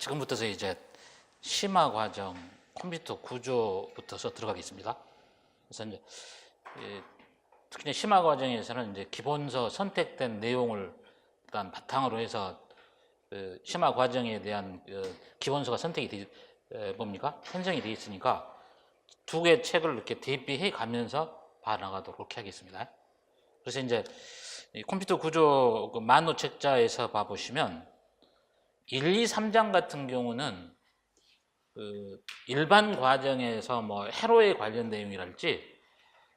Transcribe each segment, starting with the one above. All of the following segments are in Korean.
지금부터서 이제 심화 과정 컴퓨터 구조부터서 들어가겠습니다. 그래서 이제 특히 심화 과정에서는 이제 기본서 선택된 내용을 일단 바탕으로 해서 심화 과정에 대한 기본서가 선택이 편성이 되어 있으니까 두 개의 책을 이렇게 대비해 가면서 봐나가도록 그렇게 하겠습니다. 그래서 이제 컴퓨터 구조 만호 책자에서 봐보시면 1, 2, 3장 같은 경우는 일반 과정에서 뭐 회로에 관련 내용이랄지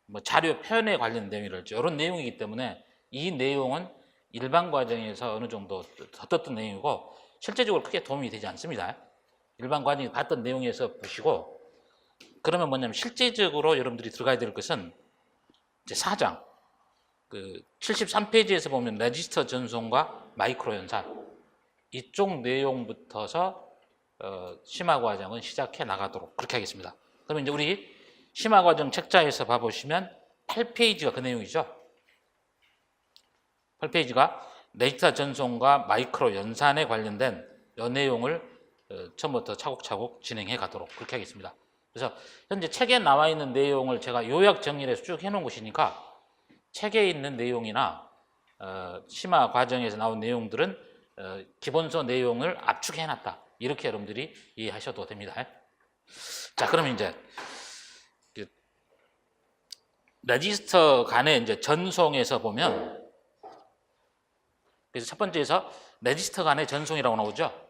뭐 자료 표현에 관련 내용이랄지 이런 내용이기 때문에 이 내용은 일반 과정에서 어느 정도 덧떴던 내용이고 실제적으로 크게 도움이 되지 않습니다. 일반 과정에 봤던 내용에서 보시고 그러면 뭐냐면 실제적으로 여러분들이 들어가야 될 것은 이제 4장 73페이지에서 보면 레지스터 전송과 마이크로 연산 이쪽 내용부터서 심화 과정은 시작해 나가도록 그렇게 하겠습니다. 그러면 이제 우리 심화 과정 책자에서 봐보시면 8페이지가 그 내용이죠. 8페이지가 레지스터 전송과 마이크로 연산에 관련된 이 내용을 처음부터 차곡차곡 진행해 가도록 그렇게 하겠습니다. 그래서 현재 책에 나와 있는 내용을 제가 요약 정리를 해서 쭉 해놓은 것이니까 책에 있는 내용이나 심화 과정에서 나온 내용들은 기본서 내용을 압축해놨다. 이렇게 여러분들이 이해하셔도 됩니다. 자, 그러면 이제 레지스터 간의 이제 전송에서 보면 그래서 첫 번째에서 레지스터 간의 전송이라고 나오죠.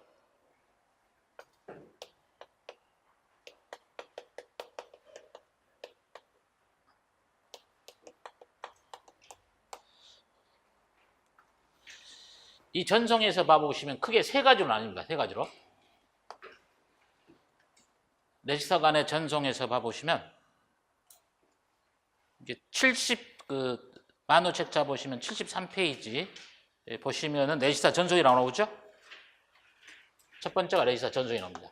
이 전송에서 봐보시면 크게 세 가지로 나뉩니다. 세 가지로. 레지스터 간의 전송에서 봐보시면 이게 만호 책자 보시면 73페이지 보시면은 레지스터 전송이라고 나오죠. 첫 번째가 레지스터 전송이 나옵니다.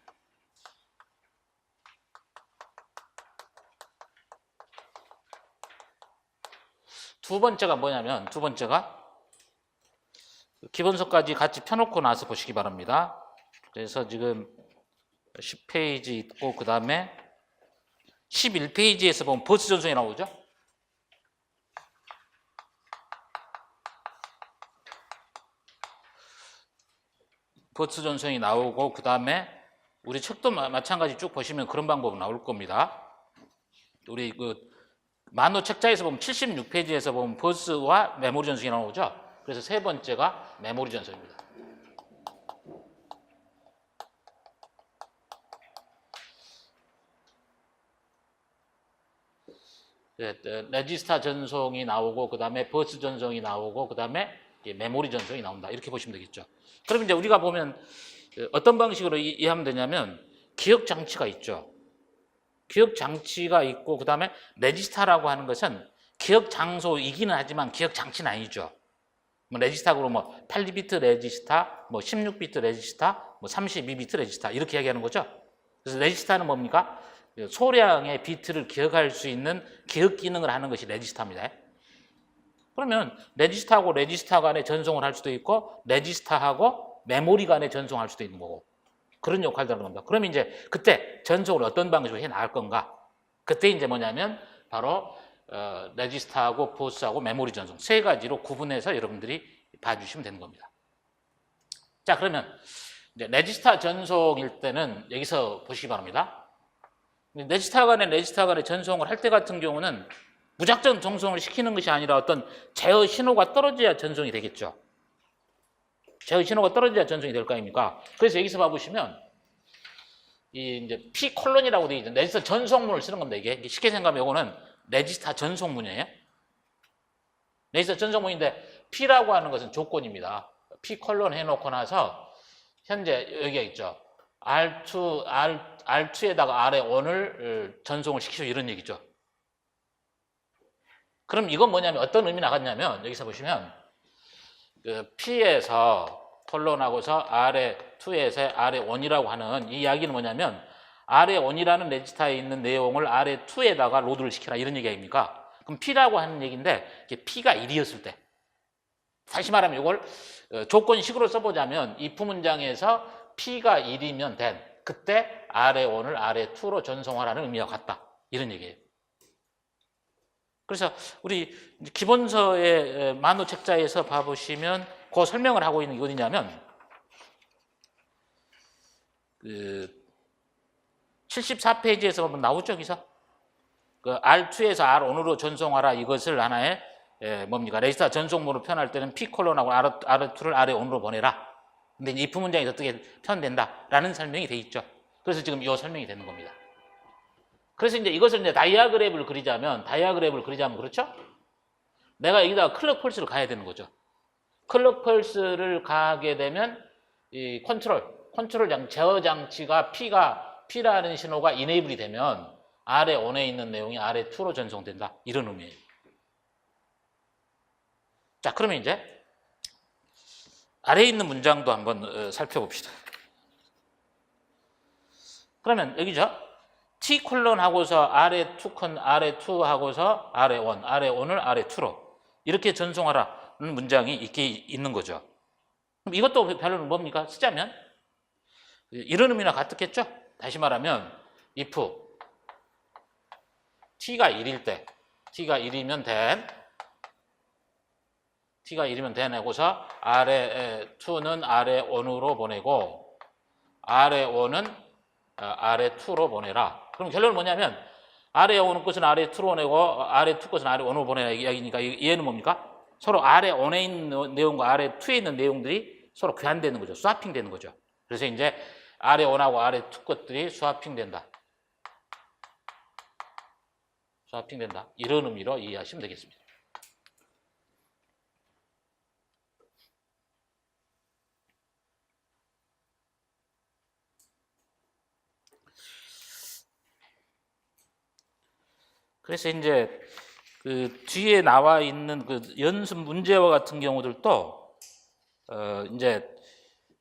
두 번째가 뭐냐면 두 번째가 기본서까지 같이 펴놓고 나서 보시기 바랍니다. 그래서 지금 10페이지 있고 그 다음에 11페이지에서 보면 버스 전송이 나오죠. 버스 전송이 나오고 그 다음에 우리 책도 마찬가지 쭉 보시면 그런 방법 나올 겁니다. 우리 만호 책자에서 보면 76페이지에서 보면 버스와 메모리 전송이 나오죠. 그래서 세 번째가 메모리 전송입니다. 레지스터 전송이 나오고 그 다음에 버스 전송이 나오고 그 다음에 메모리 전송이 나온다. 이렇게 보시면 되겠죠. 그럼 이제 우리가 보면 어떤 방식으로 이해하면 되냐면 기억 장치가 있죠. 기억 장치가 있고 그 다음에 레지스터라고 하는 것은 기억 장소이기는 하지만 기억 장치는 아니죠. 뭐 레지스터로 뭐 8비트 레지스터, 뭐 16비트 레지스터, 뭐 32비트 레지스터 이렇게 이야기하는 거죠. 그래서 레지스터는 뭡니까? 소량의 비트를 기억할 수 있는 기억 기능을 하는 것이 레지스터입니다. 그러면 레지스터하고 레지스터 간에 전송을 할 수도 있고 레지스터하고 메모리 간에 전송할 수도 있는 거고 그런 역할을 하는 겁니다. 그러면 이제 그때 전송을 어떤 방식으로 해 나갈 건가? 그때 이제 뭐냐면 바로 레지스터하고 버스하고 메모리 전송 세 가지로 구분해서 여러분들이 봐주시면 되는 겁니다. 자, 그러면 이제 레지스터 전송일 때는 여기서 보시기 바랍니다. 레지스터 간에 전송을 할 때 같은 경우는 무작정 전송을 시키는 것이 아니라 어떤 제어 신호가 떨어져야 전송이 되겠죠. 제어 신호가 떨어져야 전송이 될 거 아닙니까? 그래서 여기서 봐보시면 이제 P 콜론이라고 되어 있죠. 레지스터 전송문을 쓰는 겁니다. 이게 쉽게 생각하면 이거는 레지스터 전송문이에요. 레지스터 전송문인데 P라고 하는 것은 조건입니다. P 콜론 해놓고 나서 현재 여기가 있죠. R2에다가 R1을 전송을 시키죠. 이런 얘기죠. 그럼 이건 뭐냐면 어떤 의미 나갔냐면 여기서 보시면 P에서 콜론하고서 R2에서 R1이라고 하는 이 이야기는 뭐냐면 R1이라는 레지스터에 있는 내용을 R2에다가 로드를 시켜라 이런 얘기 아닙니까? 그럼 P라고 하는 얘기인데 P가 1이었을 때 다시 말하면 이걸 조건식으로 써보자면 if 문장에서 P가 1이면 된 그때 RA1을 RA2로 전송하라는 의미와 같다. 이런 얘기예요. 그래서 우리 기본서의 만호 책자에서 봐보시면 그 설명을 하고 있는 게 어디냐면 그 74페이지에서 보면 나오죠, 여기서. 그 R2에서 R1으로 전송하라 이것을 하나의 뭡니까? 레지스타 전송문으로 표현할 때는 P콜론하고 R2를 R1으로 보내라. 근데 이 if 문장이 어떻게 표현된다라는 설명이 돼 있죠. 그래서 지금 이 설명이 되는 겁니다. 그래서 이제 이것을 이제 다이아그램을 그리자면 그렇죠? 내가 여기다가 클럭 펄스를 가야 되는 거죠. 클럭 펄스를 가게 되면 이 컨트롤 제어 장치가 P라는 신호가 이네이블이 되면 RA1에 있는 내용이 RA2로 전송된다. 이런 의미예요. 자, 그러면 이제 아래에 있는 문장도 한번 살펴봅시다. 그러면 여기죠. T 콜론 하고서 RA2 하고서 RA1을 RA2로 이렇게 전송하라는 문장이 있는 거죠. 그럼 이것도 별로는 뭡니까? 쓰자면 이런 의미나 같겠죠? 다시 말하면 if T가 1일 때 T가 1이면 된 하고서 RA2는 RA1으로 보내고 RA1은 RA2로 보내라. 그럼 결론은 뭐냐면 RA1 것은 RA2로 보내고 RA2 것은 RA1으로 보내라 이야기니까 얘는 뭡니까? 서로 RA1에 있는 내용과 RA2에 있는 내용들이 서로 교환되는 거죠. 스와핑 되는 거죠. 그래서 이제 RA1하고 RA2 것들이 스와핑 된다. 이런 의미로 이해하시면 되겠습니다. 그래서 이제 그 뒤에 나와 있는 그 연습 문제와 같은 경우들도 이제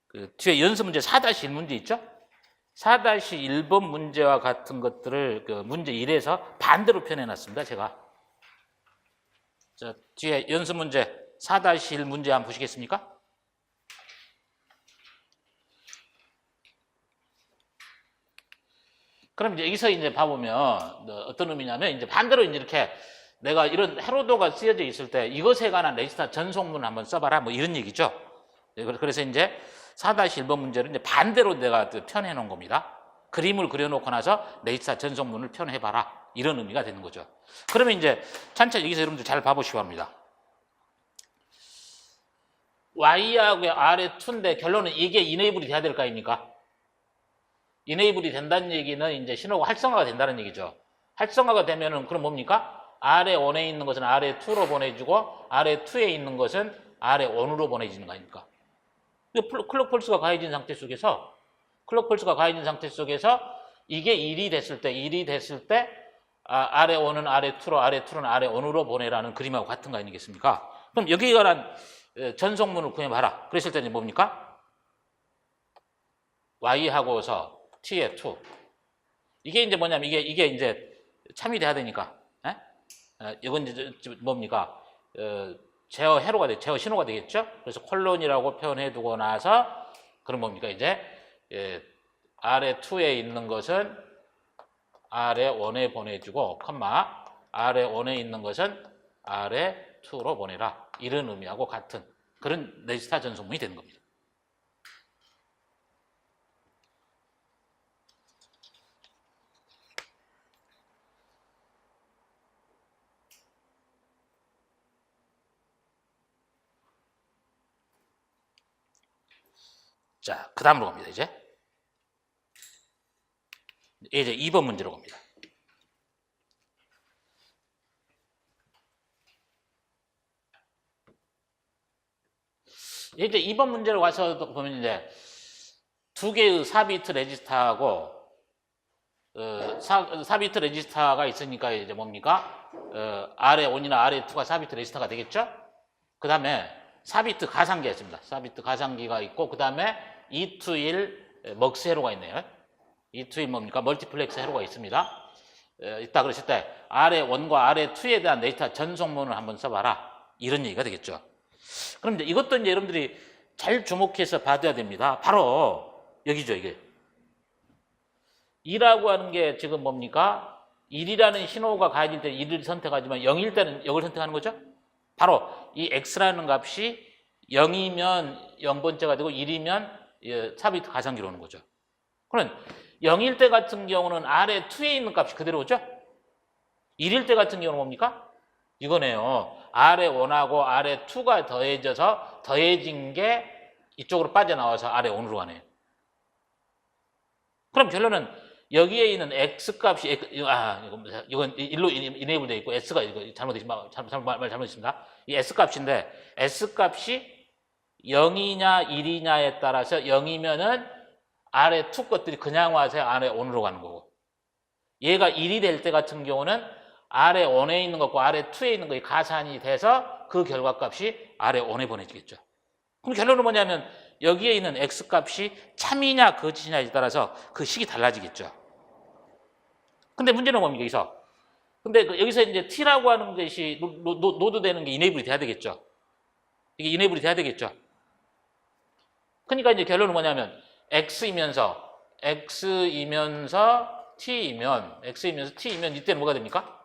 그 뒤에 연습 문제 4-1 문제 있죠? 4-1번 문제와 같은 것들을 그 문제 1에서 반대로 표현해 놨습니다. 제가. 자, 뒤에 연습 문제 4-1 문제 한번 보시겠습니까? 그럼 이제 여기서 이제 봐보면 어떤 의미냐면 이제 반대로 이제 이렇게 내가 이런 해로도가 쓰여져 있을 때 이것에 관한 레지스타 전송문을 한번 써봐라 뭐 이런 얘기죠. 그래서 이제 4-1번 문제를 이제 반대로 내가 표현해 놓은 겁니다. 그림을 그려놓고 나서 레지스타 전송문을 표현해봐라 이런 의미가 되는 거죠. 그러면 이제 천천히 여기서 여러분들 잘 봐보시기 바랍니다. Y하고 RA2인데 결론은 이게 이네이블이 돼야 될 거 아닙니까? 이네이블이 된다는 얘기는 이제 신호가 활성화가 된다는 얘기죠. 활성화가 되면은 그럼 뭡니까? RA1에 있는 것은 RA2로 보내주고 RA2에 있는 것은 RA1으로 보내지는 거 아닙니까? 클럭 펄스가 가해진 상태 속에서 이게 1이 됐을 때 RA1은 RA2로 RA2는 RA1으로 보내라는 그림하고 같은 거 아니겠습니까? 그럼 여기에 관한 전송문을 구해봐라. 그랬을 때는 뭡니까? Y하고서 T의 2. 이게 이제 뭐냐면 이게 이제 참이 돼야 되니까. 이건 이제 뭡니까? 제어 신호가 되겠죠? 그래서 콜론이라고 표현해 두고 나서 그럼 뭡니까? 이제 RA2에 있는 것은 RA1에 보내주고 RA1에 있는 것은 RA2로 보내라. 이런 의미하고 같은 그런 레지스타 전송문이 되는 겁니다. 자, 그 다음으로 갑니다, 이제 2번 문제로 갑니다. 이제 2번 문제로 와서 보면 이제 두 개의 4비트 레지스타하고 4비트 레지스타가 있으니까 이제 뭡니까? RA1이나 RA2가 4비트 레지스타가 되겠죠? 그 다음에 4비트 가상기가 있습니다. 4비트 가상기가 있고 그 다음에 2to1 먹스 회로가 있네요. 2to1 뭡니까? 멀티플렉스 회로가 있습니다. 있다 그러실 때 RA1과 RA2에 대한 레지스타 전송문을 한번 써봐라. 이런 얘기가 되겠죠. 그럼 이제 이것도 이제 여러분들이 잘 주목해서 봐둬야 됩니다. 바로 여기죠, 이게. 2라고 하는 게 지금 뭡니까? 1이라는 신호가 가해질 때 1을 선택하지만 0일 때는 0을 선택하는 거죠? 바로 이 x라는 값이 0이면 0번째가 되고 1이면 삽입 가상기로 오는 거죠. 그러면 0일 때 같은 경우는 아래 2에 있는 값이 그대로 오죠? 1일 때 같은 경우는 뭡니까? 이거네요. 아래 1하고 아래 2가 더해져서 더해진 게 이쪽으로 빠져나와서 아래 1으로 가네요. 그럼 결론은 여기에 있는 x값이 이건 1로 이네이블 되어 있고 s가 이거 잘못했습니다. 이 s값인데 s값이 0이냐 1이냐에 따라서 0이면은 아래 2 것들이 그냥 와서 아래 1으로 가는 거고, 얘가 1이 될 때 같은 경우는 아래 1에 있는 것과 아래 2에 있는 것이 가산이 돼서 그 결과값이 아래 1에 보내지겠죠. 그럼 결론은 뭐냐면 여기에 있는 x값이 참이냐 거짓이냐에 따라서 그 식이 달라지겠죠. 근데 문제는 뭡니까, 여기서? 근데 여기서 이제 t라고 하는 것이 노드되는 게 이네이블이 돼야 되겠죠. 이게 이네이블이 돼야 되겠죠. 그러니까 이제 결론은 뭐냐면 x이면서 t이면 이때는 뭐가 됩니까?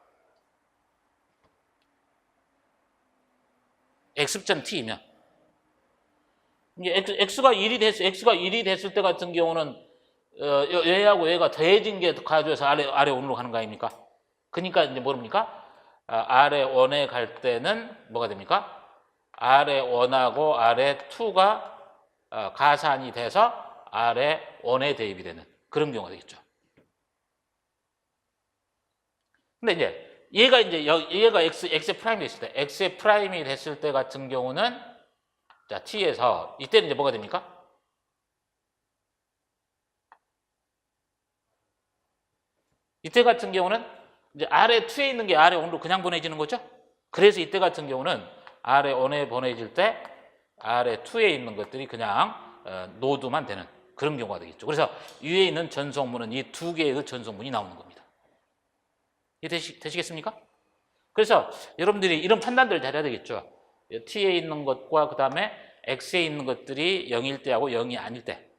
x점 t이면 이제 x가 1이 됐을 때 같은 경우는 얘하고 얘가 더해진 게 가져와서 아래 1으로 가는 거 아닙니까? 그러니까 이제 모릅니까? 아래 1에 갈 때는 뭐가 됩니까? 아래 1하고 아래 2가 가산이 돼서 아래 1에 대입이 되는 그런 경우가 되겠죠. 근데 이제 얘가 x의 프라임이 됐을 때, x의 프라임이 됐을 때 같은 경우는 자, t에서 이때는 이제 뭐가 됩니까? 이때 같은 경우는 이제 아래 2에 있는 게 아래 1으로 그냥 보내지는 거죠. 그래서 이때 같은 경우는 아래 1에 보내질 때 아래 2에 있는 것들이 그냥 노드만 되는 그런 경우가 되겠죠. 그래서 위에 있는 전송문은 이 두 개의 전송문이 나오는 겁니다. 되시겠습니까? 그래서 여러분들이 이런 판단들을 잘해야 되겠죠. t에 있는 것과 그 다음에 x에 있는 것들이 0일 때하고 0이 아닐 때,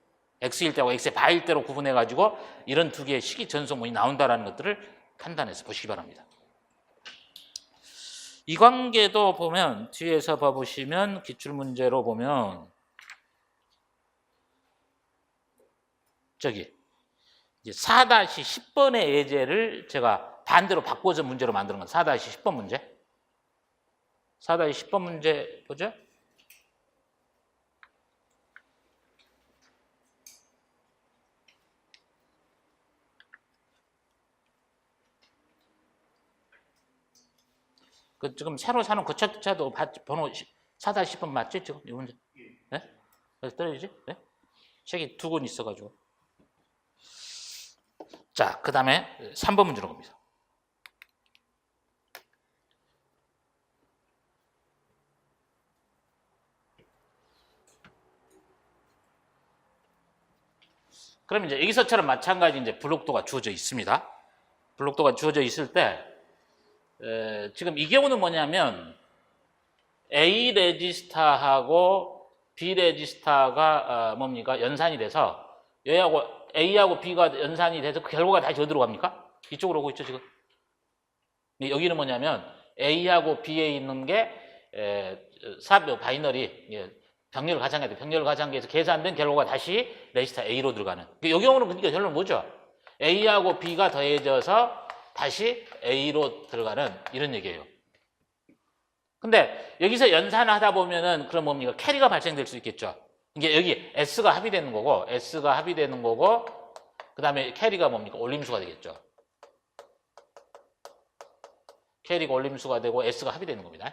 x일 때하고 x의 바일 때로 구분해가지고 이런 두 개의 식이 전송문이 나온다는 것들을 판단해서 보시기 바랍니다. 이 관계도 보면 뒤에서 봐보시면 기출문제로 보면 저기 이제 4-10번의 예제를 제가 반대로 바꿔서 문제로 만드는 건 4-10번 문제. 4-10번 문제 보죠. 그 지금 새로 사는 고차도 번호 4-10번 맞지 지금 이 문제? 네? 어디 떨어지지? 네? 책이 2권 있어가지고. 자, 그 다음에 3번 문제로 갑니다. 그럼 이제 여기서처럼 마찬가지 이제 블록도가 주어져 있습니다. 블록도가 주어져 있을 때 지금 이 경우는 뭐냐면 A 레지스타하고 B 레지스타가 뭡니까? 연산이 돼서 얘하고 A하고 B가 연산이 돼서 그 결과가 다시 어디로 갑니까? 이쪽으로 오고 있죠 지금. 여기는 뭐냐면 A하고 B에 있는 게 바이너리 병렬 가상계에서 병렬 가상계에서 계산된 결과가 다시 레지스타 A로 들어가는. 이 경우는 그러니까 결론은 뭐죠? A하고 B가 더해져서 다시 A로 들어가는 이런 얘기예요. 근데 여기서 연산을 하다 보면은 그럼 뭡니까? 캐리가 발생될 수 있겠죠. 이게 여기 S가 합의되는 거고, 그 다음에 캐리가 뭡니까? 올림수가 되겠죠. 캐리가 올림수가 되고 S가 합의되는 겁니다.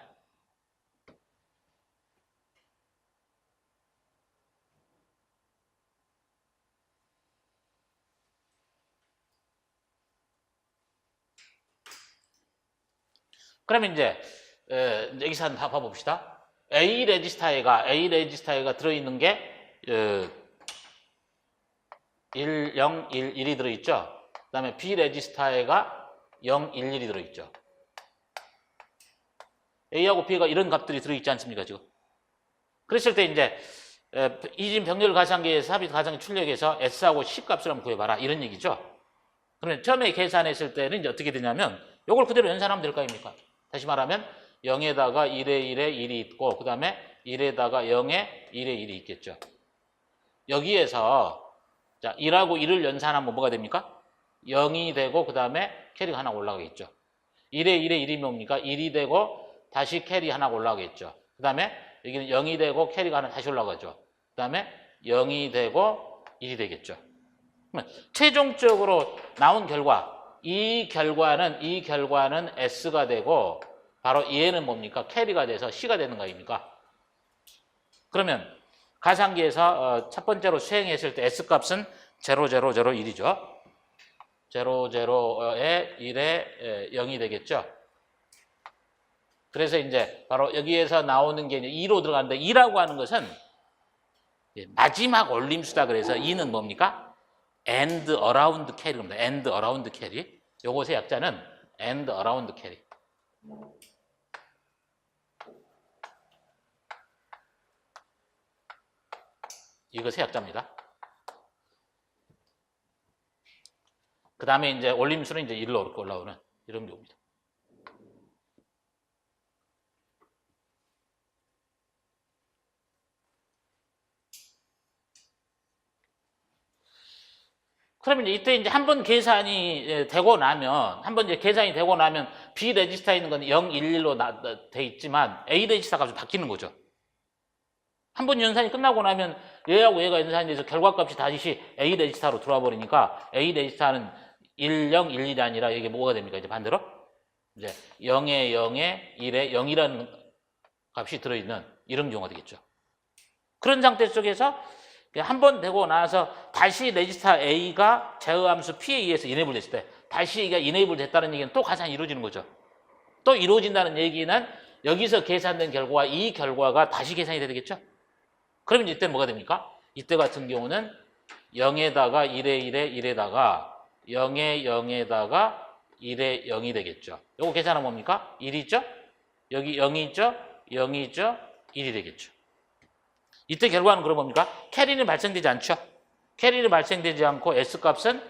그러면 이제 여기서 한번 봐봅시다. A 레지스타에가 들어있는 게 1, 0, 1, 1이 들어있죠. 그 다음에 B 레지스타에가 0, 1, 1이 들어있죠. A하고 B가 이런 값들이 들어있지 않습니까, 지금? 그랬을 때 이제 이진 병렬 가상기에서 삽입 가상기 출력해서 S하고 C 값을 한번 구해봐라. 이런 얘기죠. 그러면 처음에 계산했을 때는 이제 어떻게 되냐면 요걸 그대로 연산하면 될 거 아닙니까? 다시 말하면 0에다가 1에 1에 1이 있고 그 다음에 1에다가 0에 1에 1이 있겠죠. 여기에서 자 1하고 1을 연산하면 뭐가 됩니까? 0이 되고 그 다음에 캐리가 하나 올라가겠죠. 1에 1에 1이 뭡니까? 1이 되고 다시 캐리 하나 올라가겠죠. 그 다음에 여기는 0이 되고 캐리가 하나 다시 올라가죠. 그 다음에 0이 되고 1이 되겠죠. 그러면 최종적으로 나온 결과 이 결과는 S가 되고 바로 얘는 뭡니까? 캐리가 돼서 C가 되는 거 아닙니까? 그러면 가상기에서 첫 번째로 수행했을 때 S값은 0, 0, 0, 1이죠. 0, 0에 1에 0이 되겠죠. 그래서 이제 바로 여기에서 나오는 게 2로 들어가는데 2라고 하는 것은 마지막 올림수다. 그래서 2는 뭡니까? and around carry입니다. and around carry. 요것의 약자는 and around carry. 이것의 약자입니다. 그 다음에 이제 올림수는 이제 1로 이렇게 올라오는 이런 경우입니다. 그러면 이때 이제 한 번 계산이 되고 나면, B 레지스터에 있는 건 0, 1, 1로 돼 있지만 A 레지스터 값이 바뀌는 거죠. 한 번 연산이 끝나고 나면 얘하고 얘가 연산이 돼서 결과값이 다시 A 레지스터로 들어와 버리니까 A 레지스터는 1, 0, 1, 1이 아니라 이게 뭐가 됩니까? 이제 반대로 이제 0에 0에 1에 0이라는 값이 들어있는 이런 경우가 되겠죠. 그런 상태 속에서 한 번 되고 나서 다시 레지스터 A가 제어함수 P에 의해서 이네이블 됐을 때 다시 이게 이네이블 됐다는 얘기는 또 가상이 이루어지는 거죠. 또 이루어진다는 얘기는 여기서 계산된 결과와 이 결과가 다시 계산이 되겠죠. 그러면 이때는 뭐가 됩니까? 이때 같은 경우는 0에다가 1에 1에 1에다가 0에 0에다가 1에 0이 되겠죠. 요거 계산하면 뭡니까? 1이죠? 여기 0이죠? 0이죠? 1이 되겠죠. 이때 결과는 그럼 뭡니까? 캐리는 발생되지 않죠. 캐리는 발생되지 않고 S값은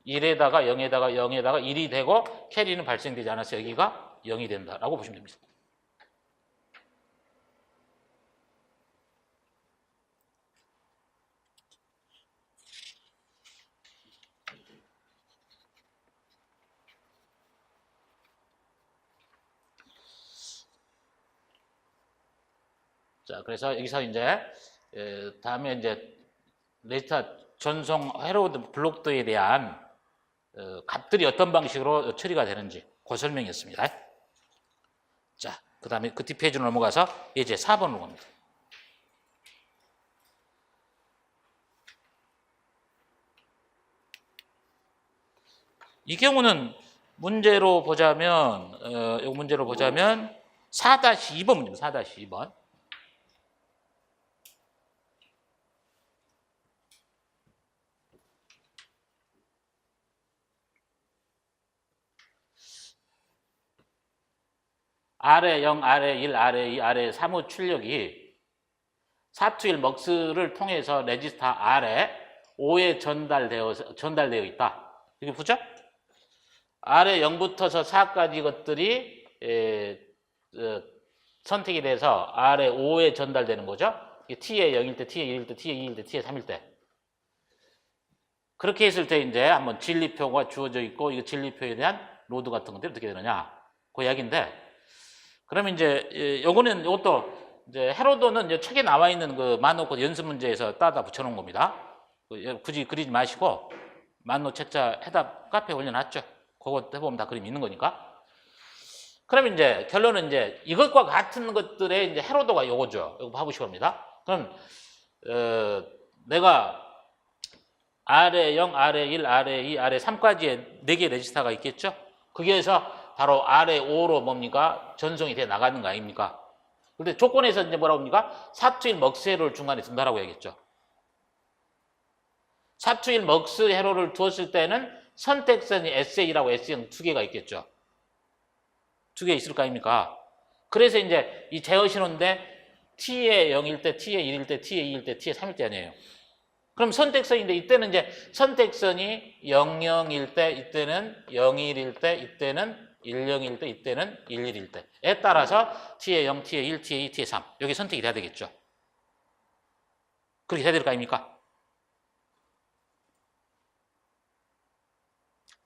1에다가 0에다가 0에다가 1이 되고 캐리는 발생되지 않아서 여기가 0이 된다라고 보시면 됩니다. 자, 그래서 여기서 이제 다음에 이제 레지스터 전송 헤로드 블록들에 대한 값들이 어떤 방식으로 처리가 되는지 그 설명이었습니다. 자, 그 다음에 그 뒷페이지로 넘어가서 이제 4번으로 갑니다. 이 경우는 문제로 보자면 이 문제로 보자면 4-2번 문제입니다. 4-2번. 아래 0, 아래 1, 아래 2, 아래 3의 출력이 4to1 먹스를 통해서 레지스터 R에 5에 전달되어 있다. 이게 보죠? 아래 0부터서 4까지 것들이 선택이 돼서 아래 5에 전달되는 거죠. T에 0일 때, T에 1일 때, T에 2일 때, T에 3일 때. 그렇게 했을 때 이제 한번 진리표가 주어져 있고 이 진리표에 대한 로드 같은 것들이 어떻게 되느냐. 그 이야기인데 그러면 이제 요거는 이것도 이제 헤로도는 이제 책에 나와 있는 그 만노 연습 문제에서 따다 붙여놓은 겁니다. 굳이 그리지 마시고 만노 책자 해답 카페에 올려놨죠. 그거 해보면 다 그림 있는 거니까. 그러면 이제 결론은 이제 이것과 같은 것들의 이제 헤로도가 요거죠. 이거 봐보시기 바랍니다. 그럼 내가 아래 0, 아래 1, 아래 2, 아래 3까지의 4개 레지스터가 있겠죠. 거기에서 바로 아래 5로 뭡니까? 전송이 돼 나가는 거 아닙니까? 근데 조건에서 이제 뭐라고 합니까? 4to1 먹스 회로를 중간에 둔다라고 해야겠죠. 4to1 먹스 회로를 두었을 때는 선택선이 SA라고 S형 2개가 있겠죠. 2개 있을 거 아닙니까? 그래서 이제 이 제어 신호인데 t의 0일 때, t의 1일 때, t의 2일 때, t의 3일 때 아니에요. 그럼 선택선인데 이때는 이제 선택선이 00일 때, 이때는 01일 때, 이때는 10일 때, 이때는 11일 때에 따라서 t의 0, t의 1, t의 2, t의 3 여기 선택이 돼야 되겠죠. 그렇게 돼야 될 거 아닙니까?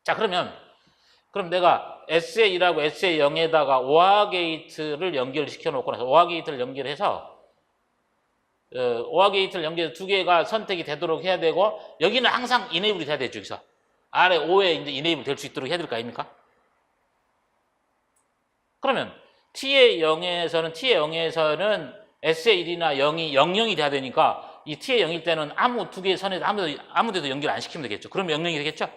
자, 그럼 내가 S의 1하고 S의 0에다가 OR 게이트를 연결시켜 놓고 나서 OR 게이트를 연결해서 OR 게이트를 연결해서 두 개가 선택이 되도록 해야 되고 여기는 항상 이네이블이 돼야 되죠. 여기서 아래 5에 이제 이네이블 될 수 있도록 해야 될 거 아닙니까? 그러면 T의 0에서는 S의 1이나 0이 00이 돼야 되니까 이 T의 0일 때는 두 개의 선에서 아무 데도 연결 안 시키면 되겠죠. 그럼 00이 되겠죠?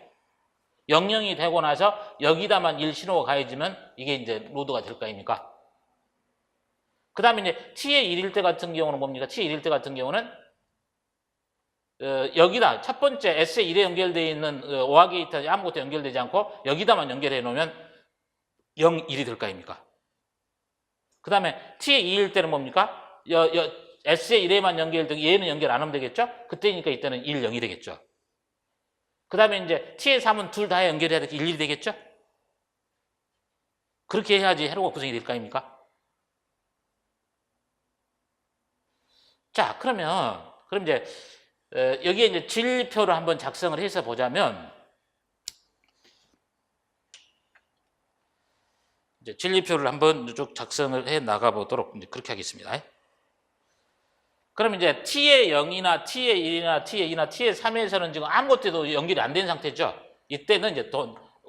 00이 되고 나서 여기다만 1 신호가 가해지면 이게 이제 로드가 될 거 아닙니까? 그 다음에 이제 T의 1일 때 같은 경우는 뭡니까? T의 1일 때 같은 경우는 여기다 첫 번째 S의 1에 연결되어 있는 OR 게이트 아무것도 연결되지 않고 여기다만 연결해 놓으면 0, 1이 될 거 아닙니까? 그 다음에 T의 2일 때는 뭡니까? S의 1에만 연결되고 얘는 연결 안 하면 되겠죠? 그때니까 이때는 1, 0이 되겠죠. 그 다음에 이제 T의 3은 둘 다 연결해야 되니까 1, 1이 되겠죠? 그렇게 해야지 회로가 구성이 될 거 아닙니까? 자, 그럼 이제 여기에 이제 진리표를 한번 작성을 해서 보자면 이제 진리표를 한번 쭉 작성을 해 나가 보도록 그렇게 하겠습니다. 그럼 이제 T의 0이나 T의 1이나 T의 2나 T의 3에서는 지금 아무것도 연결이 안 된 상태죠. 이때는 이제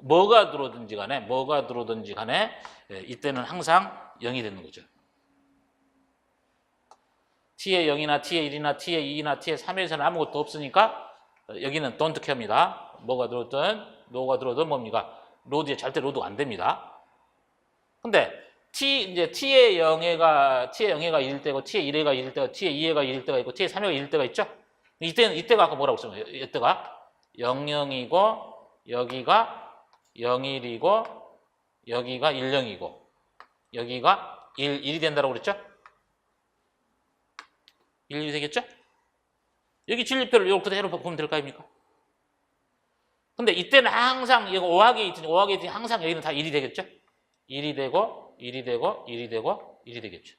뭐가 들어오든지 간에 이때는 항상 0이 되는 거죠. T의 0이나 T의 1이나 T의 2이나 T의 3에서는 아무것도 없으니까 여기는 don't care입니다. 뭐가 들어오든 뭡니까? 절대 로드가 안 됩니다. 근데 이제 T의 0회가 1일 때고 T의 1회가 1일 때고 T의 2회가 1일 때가 있고 T의 3회가 1일 때가 있죠? 이때가 아까 뭐라고 썼어요? 이때가 00이고 여기가 01이고 여기가 10이고 여기가 1이 된다고 그랬죠? 1이 되겠죠? 여기 진리표를 이렇게 그대로 보면 될 거 아닙니까? 근데 이때는 항상 이거 OR 게이트 항상 여기는 다 1이 되겠죠? 1이 되고 1이 되고 1이 되고 1이 되겠죠.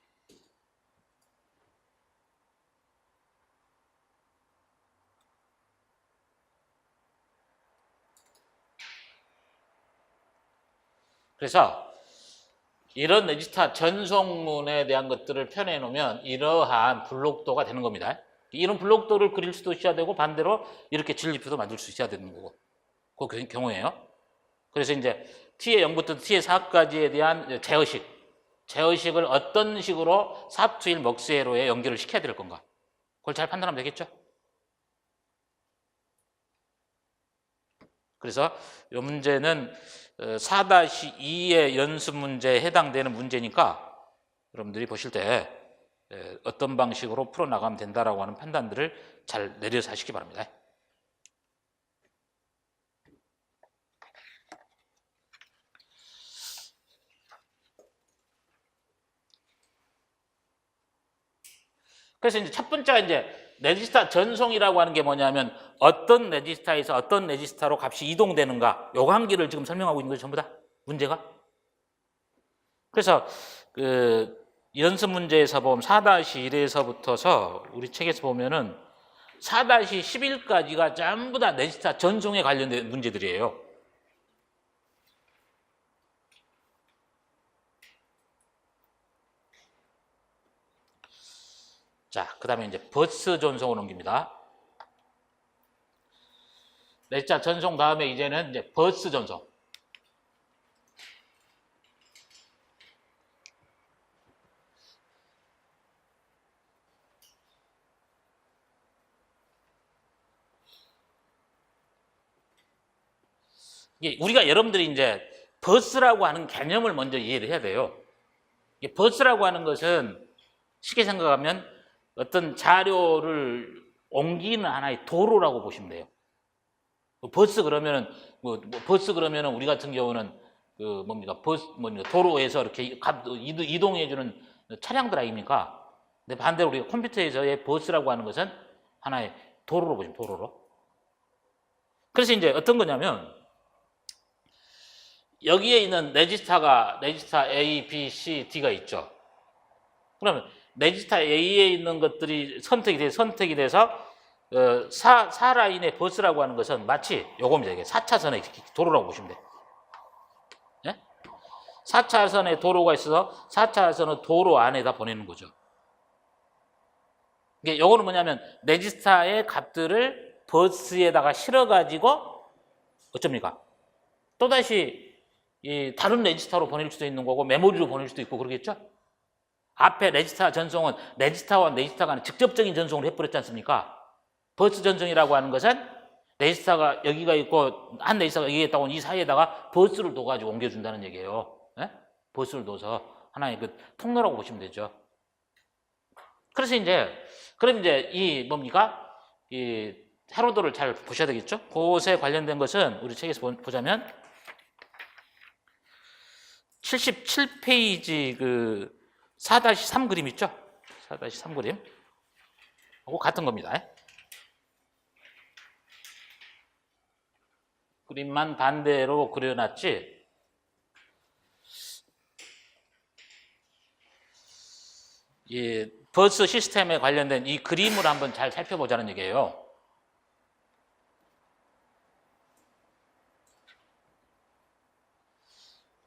그래서 이런 레지스타 전송문에 대한 것들을 표현해 놓으면 이러한 블록도가 되는 겁니다. 이런 블록도를 그릴 수도 있어야 되고 반대로 이렇게 진리표도 만들 수 있어야 되는 거고 그 경우에요. 그래서 이제 T의 0부터 T의 4까지에 대한 제어식을 어떤 식으로 4to1 먹스회로에 연결을 시켜야 될 건가 그걸 잘 판단하면 되겠죠. 그래서 이 문제는 4-2의 연습 문제에 해당되는 문제니까 여러분들이 보실 때 어떤 방식으로 풀어나가면 된다라고 하는 판단들을 잘 내려서 하시기 바랍니다. 그래서 이제 첫 번째가 이제 레지스타 전송이라고 하는 게 뭐냐면 어떤 레지스타에서 어떤 레지스타로 값이 이동되는가 요 관계를 지금 설명하고 있는 거죠. 전부 다 문제가. 그래서 그 연습 문제에서 보면 4-1에서부터서 우리 책에서 보면은 4-11까지가 전부 다 레지스타 전송에 관련된 문제들이에요. 자, 그 다음에 이제 버스 전송을 옮깁니다. 레지스타 전송 다음에 이제는 이제 버스 전송. 이게 우리가 여러분들이 이제 버스라고 하는 개념을 먼저 이해를 해야 돼요. 이게 버스라고 하는 것은 쉽게 생각하면 어떤 자료를 옮기는 하나의 도로라고 보시면 돼요. 버스 그러면은 우리 같은 경우는 도로에서 이렇게 이동해 주는 차량들 아닙니까? 근데 반대로 우리가 컴퓨터에서의 버스라고 하는 것은 하나의 도로로 보시면 도로로. 그래서 이제 어떤 거냐면 여기에 있는 레지스타 A, B, C, D가 있죠. 그러면 레지스타 A에 있는 것들이 선택이 돼서 4라인의 버스라고 하는 것은 마치 요겁니다. 이게 4차선의 도로라고 보시면 돼요. 예? 4차선의 도로가 있어서 4차선의 도로 안에다 보내는 거죠. 이게 요거는 뭐냐면 레지스타의 값들을 버스에다가 실어가지고 어쩝니까? 또다시 이 다른 레지스타로 보낼 수도 있는 거고 메모리로 보낼 수도 있고 그러겠죠? 앞에 레지스타 전송은 레지스타와 레지스타 간의 직접적인 전송을 해버렸지 않습니까? 버스 전송이라고 하는 것은 레지스타가 여기가 있고 한 레지스타가 여기에 있다고 이 사이에다가 버스를 둬가지고 옮겨준다는 얘기예요. 예? 버스를 둬서 하나의 그 통로라고 보시면 되죠. 그래서 그럼 이제 이 뭡니까? 이 회로도를 잘 보셔야 되겠죠? 그것에 관련된 것은 우리 책에서 보자면 77페이지 그 4-3 그림 있죠? 4-3 그림. 하고 같은 겁니다. 그림만 반대로 그려놨지. 이 버스 시스템에 관련된 이 그림을 한번 잘 살펴보자는 얘기예요.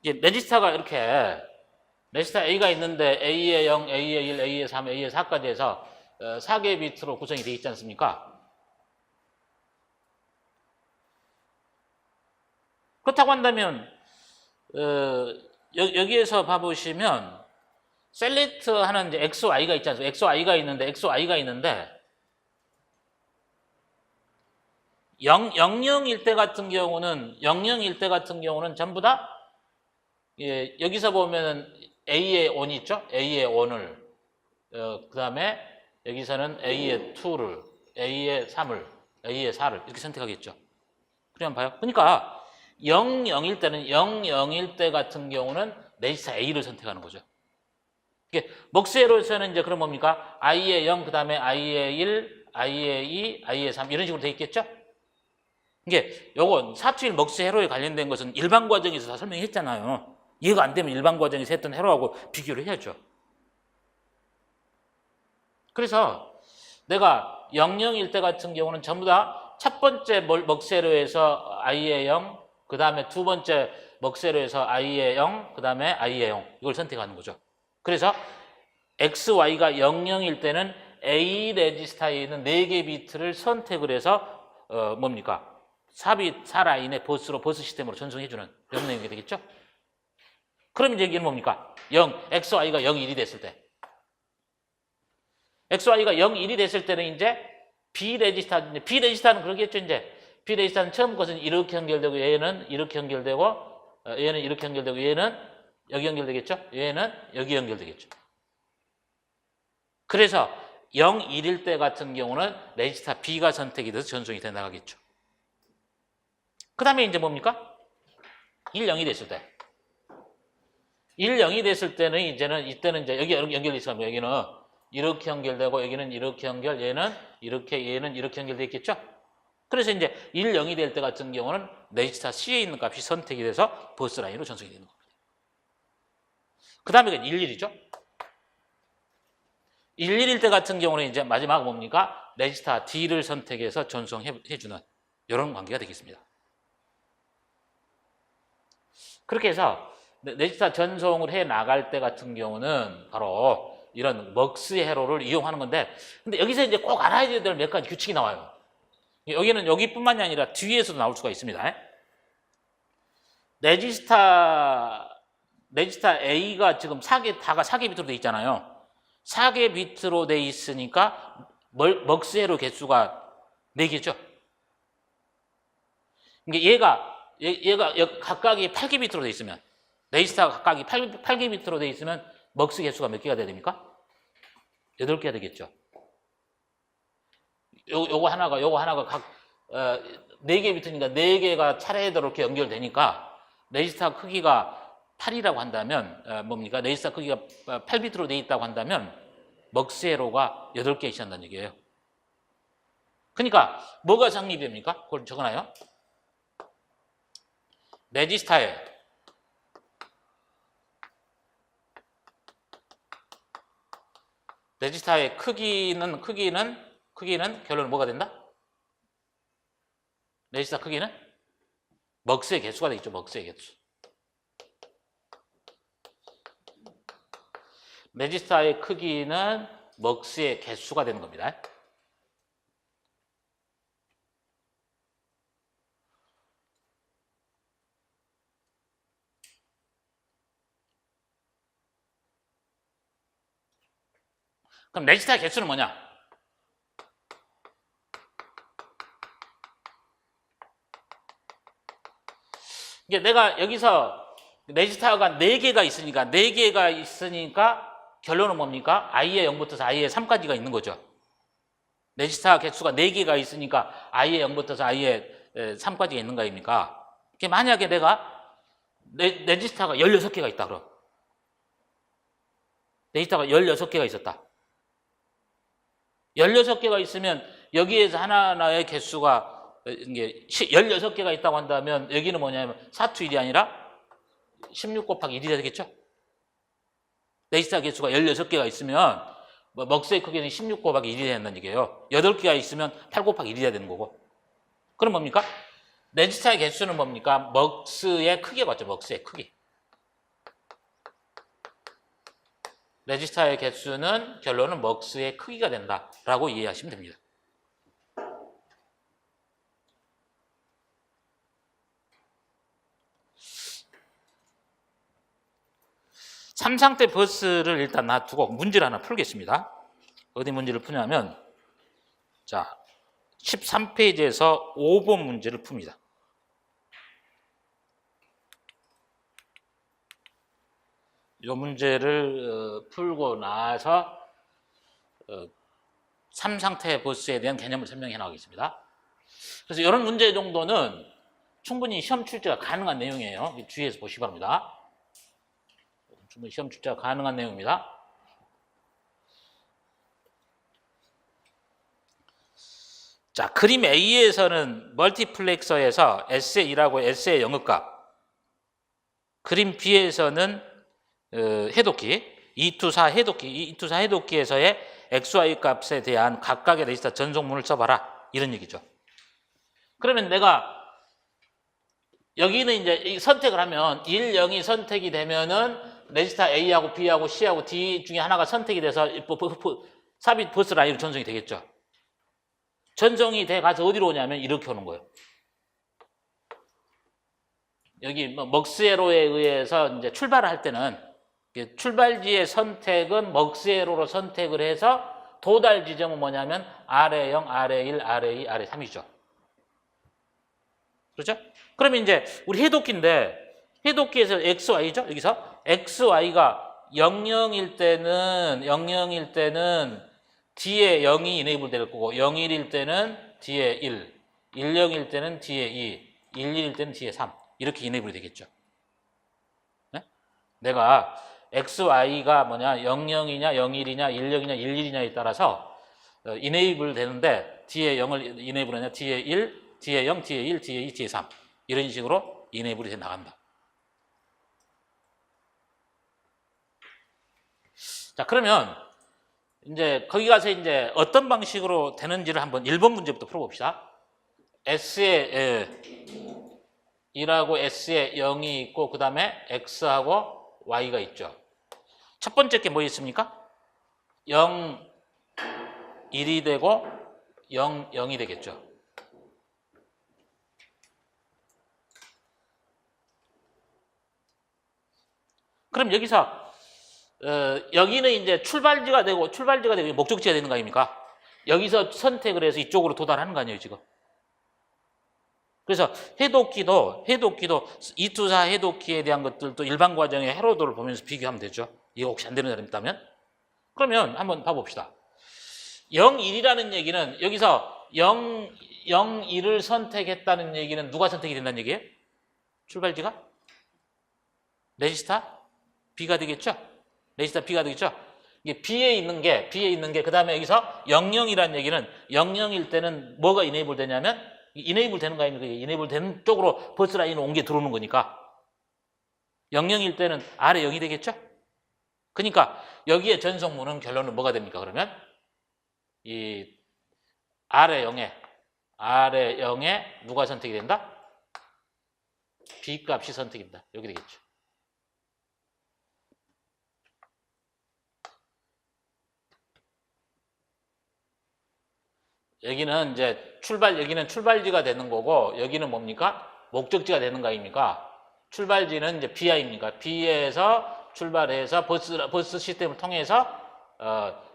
이제 레지스타가 이렇게 레지스타 A가 있는데 A의 0, A의 1, A의 3, A의 4까지 해서 4개의 비트로 구성이 되어 있지 않습니까? 그렇다고 한다면 여기에서 봐보시면 셀렉트 하는 이제 XY가 있지 않습니까? XY가 있는데 00일 때 같은 경우는 전부 다 여기서 보면은 A의 1이 있죠? A의 1을 그 다음에 여기서는 A의 2를 A의 3을 A의 4를 이렇게 선택하겠죠. 그러면 봐요. 그러니까 00일 때 같은 경우는 레지스타 A를 선택하는 거죠. 이게 먹스에로서는 이제 그럼 뭡니까? I의 0, 그 다음에 I의 1, I의 2, I의 3 이런 식으로 돼 있겠죠? 이게 요건 421 먹스 회로에 관련된 것은 일반 과정에서 다 설명했잖아요. 이해가 안 되면 일반 과정에서 했던 회로하고 비교를 해야죠. 그래서 내가 00일 때 같은 경우는 전부 다 첫 번째 먹스 회로에서 I의 0, 그 다음에 두 번째 먹스 회로에서 I의 0, 그 다음에 I의 0 이걸 선택하는 거죠. 그래서 XY가 00일 때는 A 레지스타에 있는 4개 비트를 선택을 해서 뭡니까? 4라인의 버스 시스템으로 전송해주는 명령이 되겠죠? 그럼 이제 여기는 뭡니까? XY가 0, 1이 됐을 때. XY가 0, 1이 됐을 때는 이제 B 레지스타는 그러겠죠, 이제. B 레지스타는 처음 것은 이렇게 연결되고, 얘는 이렇게 연결되고, 얘는 이렇게 연결되고, 얘는 여기 연결되겠죠? 얘는 여기 연결되겠죠. 그래서 0, 1일 때 같은 경우는 레지스타 B가 선택이 돼서 전송이 돼 나가겠죠. 그 다음에 이제 뭡니까? 1, 0이 됐을 때. 1, 0이 됐을 때는 이때는 이제 여기 연결돼 있으면 여기는 이렇게 연결되고 여기는 이렇게 얘는 이렇게 연결돼 있겠죠? 그래서 이제 1, 0이 될 때 같은 경우는 레지스타 C에 있는 값이 선택이 돼서 버스 라인으로 전송이 되는 겁니다. 그 다음에 1, 1이죠? 1, 1일 때 같은 경우는 이제 마지막 뭡니까? 레지스타 D를 선택해서 전송해주는 이런 관계가 되겠습니다. 그렇게 해서 레지스타 전송을 해 나갈 때 같은 경우는 바로 이런 먹스 회로를 이용하는 건데, 근데 여기서 이제 꼭 알아야 될 몇 가지 규칙이 나와요. 여기는 여기뿐만이 아니라 뒤에서도 나올 수가 있습니다. 레지스타 A가 지금 4개 비트로 돼 있잖아요. 4개 비트로 돼 있으니까 먹스 회로 개수가 4개죠. 얘가 각각이 8개 비트로 돼 있으면, 레지스타가 각각이 8개 비트로 돼 있으면 먹스 개수가 몇 개가 돼야 됩니까? 8개가 되겠죠. 요거 하나가 각 4개 비트니까 4개가 차례대로 이렇게 연결되니까 레지스타 크기가 8이라고 한다면 뭡니까? 레지스타 크기가 8비트로 돼 있다고 한다면 먹세로가 8개 있었다는 얘기예요. 그러니까 뭐가 성립이 됩니까? 그걸 적어놔요. 레지스타의 크기는 결론은 뭐가 된다? 레지스타 크기는 먹스의 개수가 되겠죠. 먹스의 개수. 레지스타의 크기는 먹스의 개수가 되는 겁니다. 그럼 레지스타의 개수는 뭐냐? 이게 내가 여기서 레지스타가 4개가 있으니까 결론은 뭡니까? i의 0부터 i의 3까지가 있는 거죠. 레지스타 개수가 4개가 있으니까 i의 0부터 i의 3까지가 있는 거 아닙니까? 만약에 내가 레지스타가 16개가 있다 그럼. 레지스타가 16개가 있었다. 16개가 있으면 여기에서 하나하나의 개수가 이게 16개가 있다고 한다면 여기는 뭐냐면 4투 1이 아니라 16 곱하기 1이 되겠죠? 레지스타 개수가 16개가 있으면 먹스의 크기는 16 곱하기 1이 된다는 얘기예요. 8개가 있으면 8 곱하기 1이 돼야 되는 거고. 그럼 뭡니까? 레지스타의 개수는 뭡니까? 먹스의 크기가 맞죠? 먹스의 크기. 레지스타의 개수는 결론은 먹스의 크기가 된다라고 이해하시면 됩니다. 3상태 버스를 일단 놔두고 문제를 하나 풀겠습니다. 어디 문제를 푸냐면 자 13페이지에서 5번 문제를 풉니다. 이 문제를 풀고 나서 3상태 버스에 대한 개념을 설명해 나가겠습니다. 그래서 이런 문제 정도는 충분히 시험 출제가 가능한 내용이에요. 주의해서 보시기 바랍니다. 충분히 시험 출제가 가능한 내용입니다. 자, 그림 A에서는 멀티플렉서에서 S의 2하고 S의 영역값, 그림 B에서는 해독기, 2to4 해독기, 2to4 해독기에서의 XY 값에 대한 각각의 레지스타 전송문을 써봐라. 이런 얘기죠. 그러면 내가 여기는 이제 선택을 하면 1, 0이 선택이 되면은 레지스타 A하고 B하고 C하고 D 중에 하나가 선택이 돼서 삽입 버스 라인으로 전송이 되겠죠. 전송이 돼 가서 어디로 오냐면 이렇게 오는 거예요. 여기 먹스에로에 의해서 이제 출발을 할 때는 출발지의 선택은 먹스에로로 선택을 해서 도달 지점은 뭐냐면 RA0, RA1, RA2, RA3이죠. 그렇죠? 그러면 이제 우리 해독기인데 해독기에서 XY죠? 여기서 XY가 00일 때는 D에 0이 이네이블 될 거고 01일 때는 D에 1, 10일 때는 D에 2, 11일 때는 D에 3 이렇게 이네이블이 되겠죠. 네? 내가 XY가 뭐냐 00이냐 01이냐 10이냐 11이냐에 따라서 이네이블 되는데 D에 0을 이네이블하냐 D에 1, D에 0, D에 1, D에 2, D에 3 이런 식으로 이네이블이 돼 나간다. 자, 그러면 이제 거기 가서 이제 어떤 방식으로 되는지를 한번 1번 문제부터 풀어봅시다. S에 1하고 S에 0이 있고 그 다음에 X하고 Y가 있죠. 첫 번째 게 뭐 있습니까? 0, 1이 되고 0, 0이 되겠죠. 그럼 여기서 여기는 이제 출발지가 되고 목적지가 되는 거 아닙니까? 여기서 선택을 해서 이쪽으로 도달하는 거 아니에요, 지금? 그래서 해독기도 2to4 해독기에 대한 것들도 일반 과정의 해로도를 보면서 비교하면 되죠. 이거 혹시 안 되는 사람 있다면? 그러면 한번 봐봅시다. 0, 1이라는 얘기는 여기서 0, 1을 선택했다는 얘기는 누가 선택이 된다는 얘기예요? 출발지가? 레지스타? B가 되겠죠? 레지스타 B가 되겠죠? 이게 B에 있는 게 그다음에 여기서 00이라는 얘기는 00일 때는 뭐가 이네이블 되냐면 이네이블 되는 거 아닙니까? 이네이블 되는 쪽으로 버스 라인을 옮겨 들어오는 거니까 00일 때는 아래 0이 되겠죠? 그러니까 여기에 전송문은 결론은 뭐가 됩니까? 그러면 이 아래 0에 누가 선택이 된다? B 값이 선택된다. 여기 되겠죠. 여기는 여기는 출발지가 되는 거고, 여기는 뭡니까? 목적지가 되는 거 아닙니까? 출발지는 이제 BI입니까? B에서 출발해서 버스 시스템을 통해서,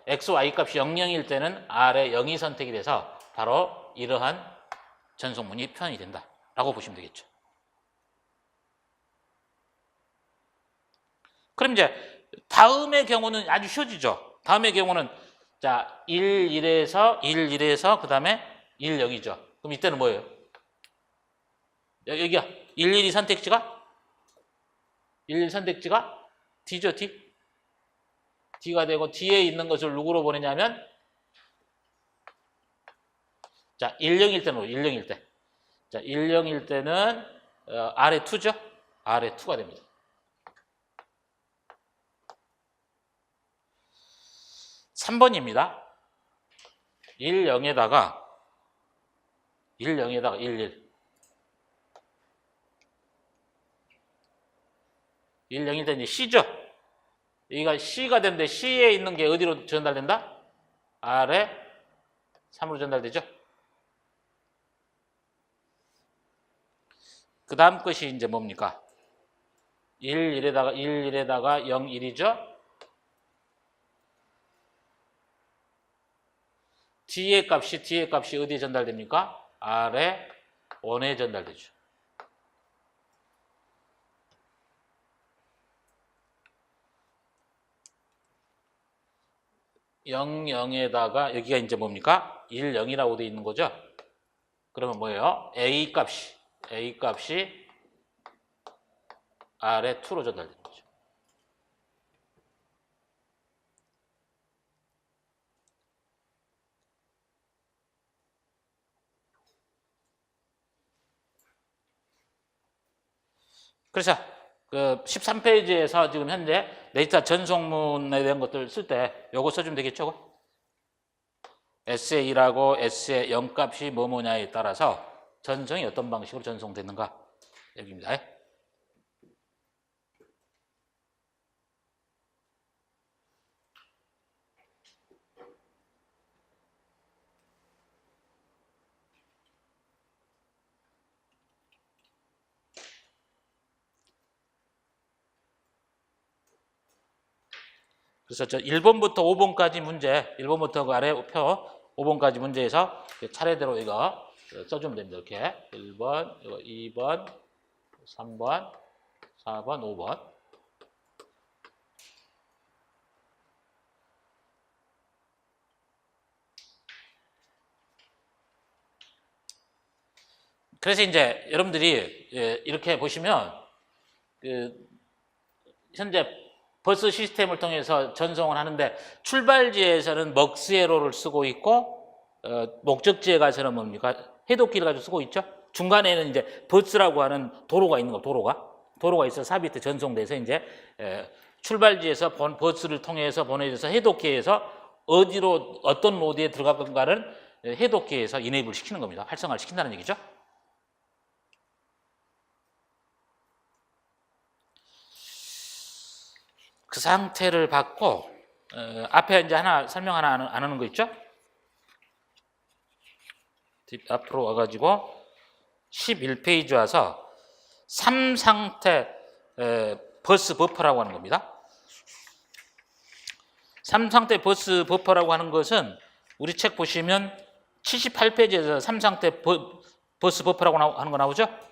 X, Y 값이 00일 때는 R에 0이 선택이 돼서 바로 이러한 전송문이 표현이 된다. 라고 보시면 되겠죠. 그럼 이제 다음의 경우는 아주 쉬워지죠. 다음의 경우는 자, 1에서 그 다음에 10이죠. 그럼 이때는 뭐예요? 여기야. 11이 선택지가? 11 선택지가 D죠, D. D가 되고 D에 있는 것을 누구로 보내냐면 자, 10일 때는 10일 때. 자, 10일 때는 아래 2죠? 아래 2가 됩니다. 3번입니다. 10에다가 11. 10일 때 이제 C죠? 여기가 C가 되는데 C에 있는 게 어디로 전달된다? 아래 3으로 전달되죠? 그 다음 것이 이제 뭡니까? 11에다가 01이죠? D의 값이 어디에 전달됩니까? 아래 1에 전달되죠. (00에다가) 여기가 이제 뭡니까? 10이라고 되어 있는 거죠. 그러면 뭐예요? A 값이 아래 2로 전달되는 거죠. 그래서 그 13페이지에서 지금 현재 데이터 전송문에 대한 것들 쓸 때 요거 써주면 되겠죠? SA라고 S의 0값이 뭐냐에 따라서 전송이 어떤 방식으로 전송되는가 여기입니다. 그래서 저 1번부터 5번까지 문제, 1번부터 그 아래 표 5번까지 문제에서 차례대로 이거 써주면 됩니다. 이렇게 1번, 2번, 3번, 4번, 5번. 그래서 이제 여러분들이 이렇게 보시면 현재 버스 시스템을 통해서 전송을 하는데 출발지에서는 먹스에로를 쓰고 있고 목적지에 가서는 뭡니까? 해독기를 가지고 쓰고 있죠. 중간에는 이제 버스라고 하는 도로가 있는 거, 도로가 있어 삽입돼 전송돼서 이제 출발지에서 버스를 통해서 보내져서 해독기에서 어디로 어떤 로드에 들어갈 건가를 해독기에서 이네이블 시키는 겁니다. 활성화를 시킨다는 얘기죠. 그 상태를 받고 앞에 이제 설명 하나 안 하는 거 있죠? 앞으로 와가지고 11페이지 와서 3상태 버스 버퍼라고 하는 겁니다. 3상태 버스 버퍼라고 하는 것은 우리 책 보시면 78페이지에서 3상태 버스 버퍼라고 하는 거 나오죠?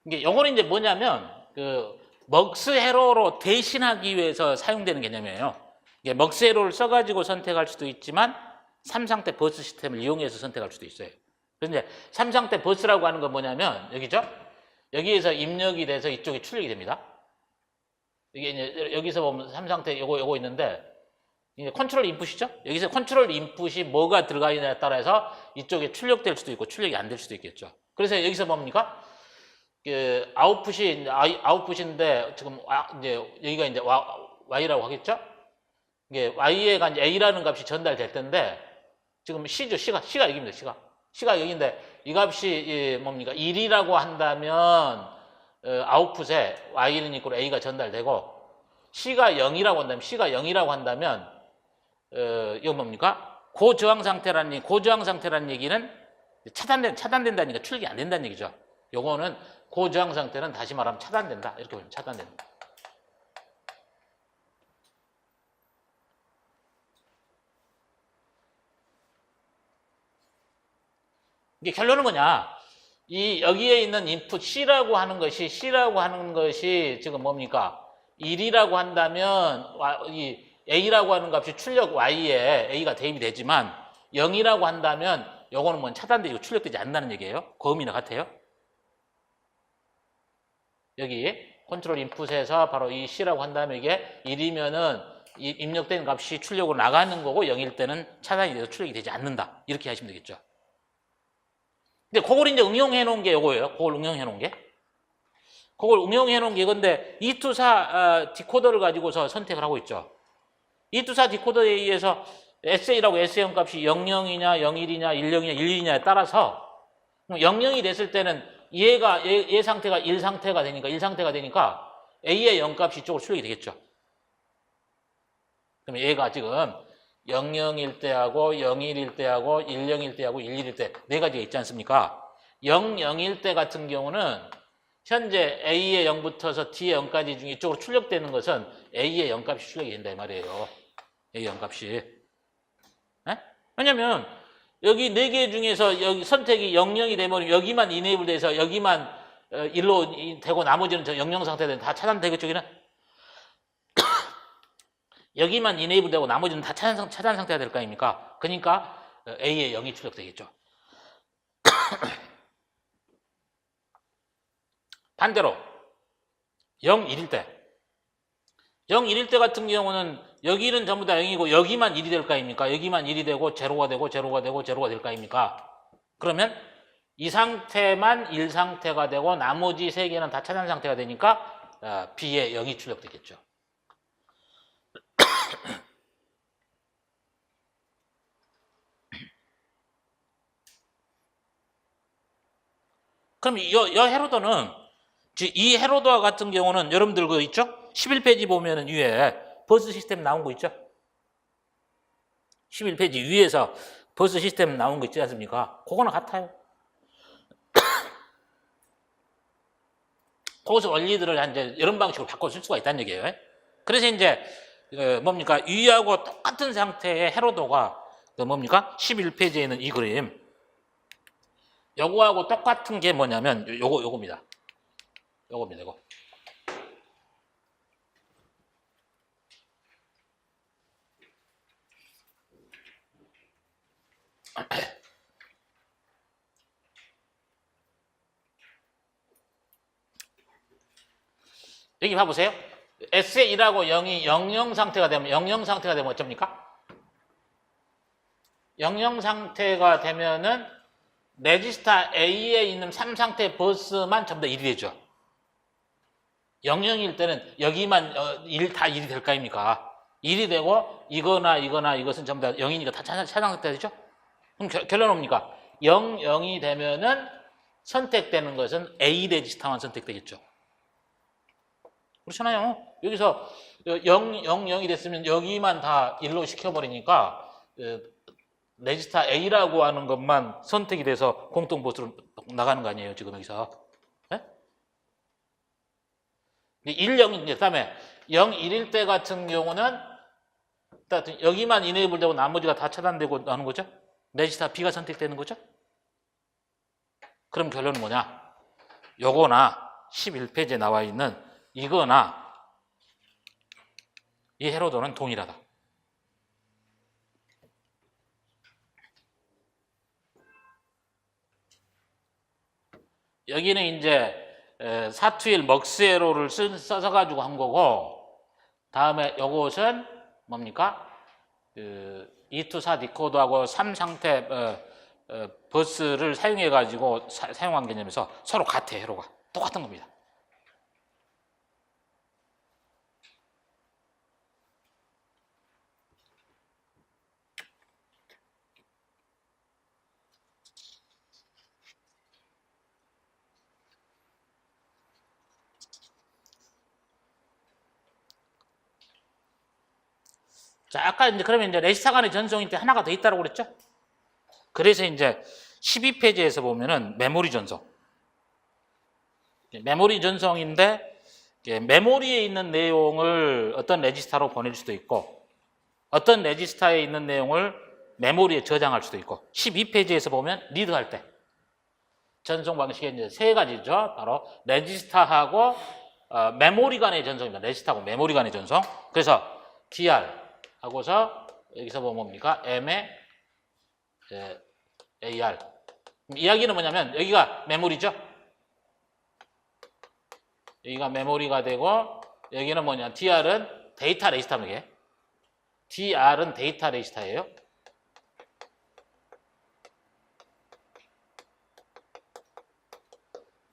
이게 영어는 이제 뭐냐면 그 먹스 회로로 대신하기 위해서 사용되는 개념이에요. 이게 먹스 회로를 써가지고 선택할 수도 있지만 3상태 버스 시스템을 이용해서 선택할 수도 있어요. 그런데 3상태 버스라고 하는 건 뭐냐면 여기죠. 여기에서 입력이 돼서 이쪽에 출력이 됩니다. 이게 이제 여기서 보면 3상태 요거 있는데 이제 컨트롤 인풋이죠. 여기서 컨트롤 인풋이 뭐가 들어가 있냐에 따라서 이쪽에 출력될 수도 있고 출력이 안 될 수도 있겠죠. 그래서 여기서 뭡니까? 그 아웃풋인데 지금 이제 여기가 이제 y라고 하겠죠? 이게 y에가 이제 a라는 값이 전달될 텐데 지금 c죠. c가 여기입니다. c가 여기인데 이 값이 뭡니까? 1이라고 한다면 아웃풋에 y는 있고 a가 전달되고 c가 0이라고 한다면 이거 뭡니까? 고저항 상태라는 얘기는 차단된다니까 출력이 안 된다는 얘기죠. 요거는 고저항 상태는 다시 말하면 차단된다. 이렇게 보면 차단된다. 이게 결론은 뭐냐? 여기에 있는 인풋 C라고 하는 것이 지금 뭡니까? 1이라고 한다면 이 A라고 하는 값이 출력 Y에 A가 대입이 되지만 0이라고 한다면 요거는 뭐 차단되고 출력되지 않는다는 얘기예요. 그 의미나 같아요. 여기 컨트롤 인풋에서 바로 이 C라고 한다면 이게 1이면은 입력된 값이 출력으로 나가는 거고 0일 때는 차단이 돼서 출력이 되지 않는다. 이렇게 하시면 되겠죠. 근데 그걸 이제 응용해 놓은 게 요거예요. 그걸 응용해 놓은 게 이건데 E2사 디코더를 가지고서 선택을 하고 있죠. E2사 디코더에 의해서 SA라고 SA 값이 00이냐 01이냐 10이냐 11이냐에 따라서 00이 됐을 때는 얘 상태가 1상태가 되니까 A의 0값이 이쪽으로 출력이 되겠죠. 그럼 얘가 지금 00일 때하고 01일 때하고 10일 때하고 11일 때 네 가지가 있지 않습니까? 00일 때 같은 경우는 현재 A의 0부터서 D의 0까지 중에 이쪽으로 출력되는 것은 A의 0값이 출력이 된다 이 말이에요. A의 0값이. 네? 왜냐면 여기 4개 중에서 여기 선택이 00이 되면 여기만 이네이블 돼서 여기만 1로 되고 나머지는 저 00 상태는 다 차단되겠죠. 여기는? 여기만 이네이블 되고 나머지는 다 차단 상태가 될 거 아닙니까? 그러니까 A의 0이 출력되겠죠. 반대로 0, 1일 때 0, 1일 때 같은 경우는 여기는 전부 다 0이고 여기만 1이 될 거 아닙니까? 여기만 1이 되고 제로가 되고 제로가 되고 제로가 될 거 아닙니까? 그러면 이 상태만 1 상태가 되고 나머지 3개는 다 차단 상태가 되니까 B의 0이 출력되겠죠. 그럼 이 헤로더는 이 헤로더와 같은 경우는 여러분들 그거 있죠? 11페이지 보면은 위에 버스 시스템 나온 거 있죠? 11페이지 위에서 버스 시스템 나온 거 있지 않습니까? 그거는 같아요. 거기서 원리들을 이제 이런 방식으로 바꿔 쓸 수가 있다는 얘기예요. 그래서 이제 뭡니까? 위하고 똑같은 상태의 헤로더가 뭡니까? 11페이지에 있는 이 그림. 요거하고 똑같은 게 뭐냐면 요겁니다. 요거. 여기 봐보세요. SA1하고 0이 00 상태가 되면 어쩝니까? 00 상태가 되면은 레지스타 A에 있는 3상태 버스만 전부 다 1이 되죠. 00일 때는 여기만 다 1이 될 거 아닙니까? 1이 되고 이거나 이것은 전부 다 0이니까 다 차단 상태가 되죠? 그럼 결론은 뭡니까? 00이 되면은 선택되는 것은 A 레지스타만 선택되겠죠. 그렇잖아요. 여기서 0이 됐으면 여기만 다 1로 시켜버리니까 레지스타 A라고 하는 것만 선택이 돼서 공통 버스로 나가는 거 아니에요, 지금 여기서. 네? 1, 0이 그 다음에 0, 1일 때 같은 경우는 여기만 이네이블 되고 나머지가 다 차단되고 하는 거죠? 레지스타 B가 선택되는 거죠? 그럼 결론은 뭐냐? 요거나 11페이지에 나와 있는 이거나 이 회로도는 동일하다. 여기는 이제 사투일 먹스회로를 써서 가지고 한 거고, 다음에 요것은 뭡니까? E2, 4 디코더하고 3상태 버스를 사용해 가지고 사용한 개념에서 서로 같아. 회로가 똑같은 겁니다. 자, 아까 이제 그러면 이제 레지스타 간의 전송일 때 하나가 더 있다고 그랬죠? 그래서 이제 12페이지에서 보면은 메모리 전송. 메모리 전송인데 메모리에 있는 내용을 어떤 레지스타로 보낼 수도 있고 어떤 레지스타에 있는 내용을 메모리에 저장할 수도 있고 12페이지에서 보면 리드할 때 전송 방식이 이제 세 가지죠. 바로 레지스타하고 메모리 간의 전송입니다. 레지스타하고 메모리 간의 전송. 그래서 DR 하고서 여기서 보면 뭡니까? M에 AR. 이야기는 뭐냐면 여기가 메모리죠. 여기가 메모리가 되고 여기는 뭐냐? DR은 데이터 레지스타입니다. DR은 데이터 레지스타예요.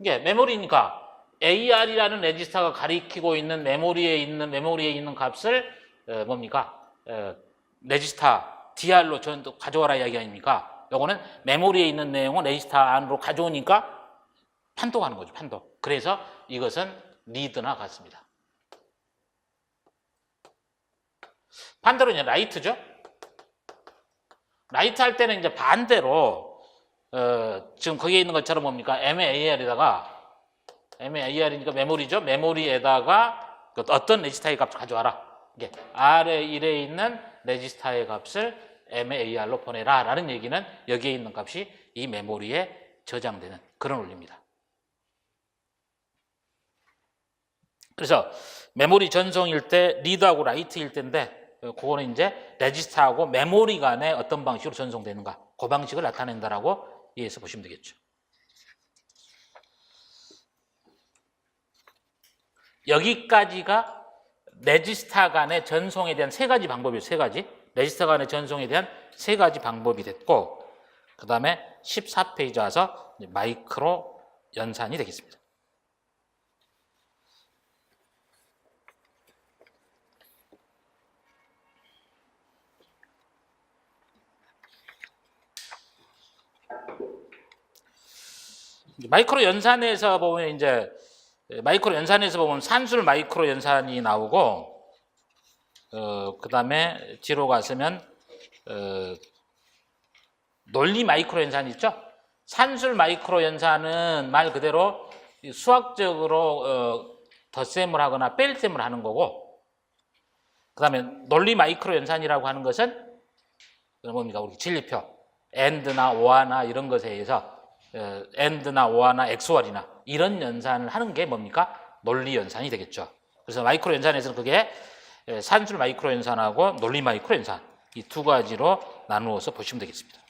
이게 메모리니까 AR이라는 레지스터가 가리키고 있는 메모리에 있는 값을 뭡니까? 레지스터 DR로 가져와라 이야기 아닙니까? 요거는 메모리에 있는 내용은 레지스터 안으로 가져오니까 판독하는 거죠. 판독. 그래서 이것은 리드나 같습니다. 반대로 이제 라이트죠. 라이트 할 때는 이제 반대로 지금 거기에 있는 것처럼 뭡니까? MAR이니까 메모리죠. 메모리에다가 어떤 레지스타의 값을 가져와라. 이게 R1에 있는 레지스타의 값을 MAR로 보내라 라는 얘기는 여기에 있는 값이 이 메모리에 저장되는 그런 원리입니다. 그래서 메모리 전송일 때 리드하고 라이트일 때인데 그거는 이제 레지스타하고 메모리 간에 어떤 방식으로 전송되는가 그 방식을 나타낸다라고 이해해서 보시면 되겠죠. 여기까지가 레지스타 간의 전송에 대한 세 가지 방법이에요. 세 가지. 레지스타 간의 전송에 대한 세 가지 방법이 됐고 그 다음에 14페이지 와서 마이크로 연산이 되겠습니다. 마이크로 연산에서 보면 이제 산술 마이크로 연산이 나오고 그 다음에 뒤로 갔으면 논리 마이크로 연산이 있죠. 산술 마이크로 연산은 말 그대로 수학적으로 덧셈을 하거나 뺄셈을 하는 거고 그 다음에 논리 마이크로 연산이라고 하는 것은 뭡니까? 우리 진리표 AND나 OR나 이런 것에 의해서 AND나 OR나 XOR이나 이런 연산을 하는 게 뭡니까? 논리 연산이 되겠죠. 그래서 마이크로 연산에서는 그게 산술 마이크로 연산하고 논리 마이크로 연산 이 두 가지로 나누어서 보시면 되겠습니다.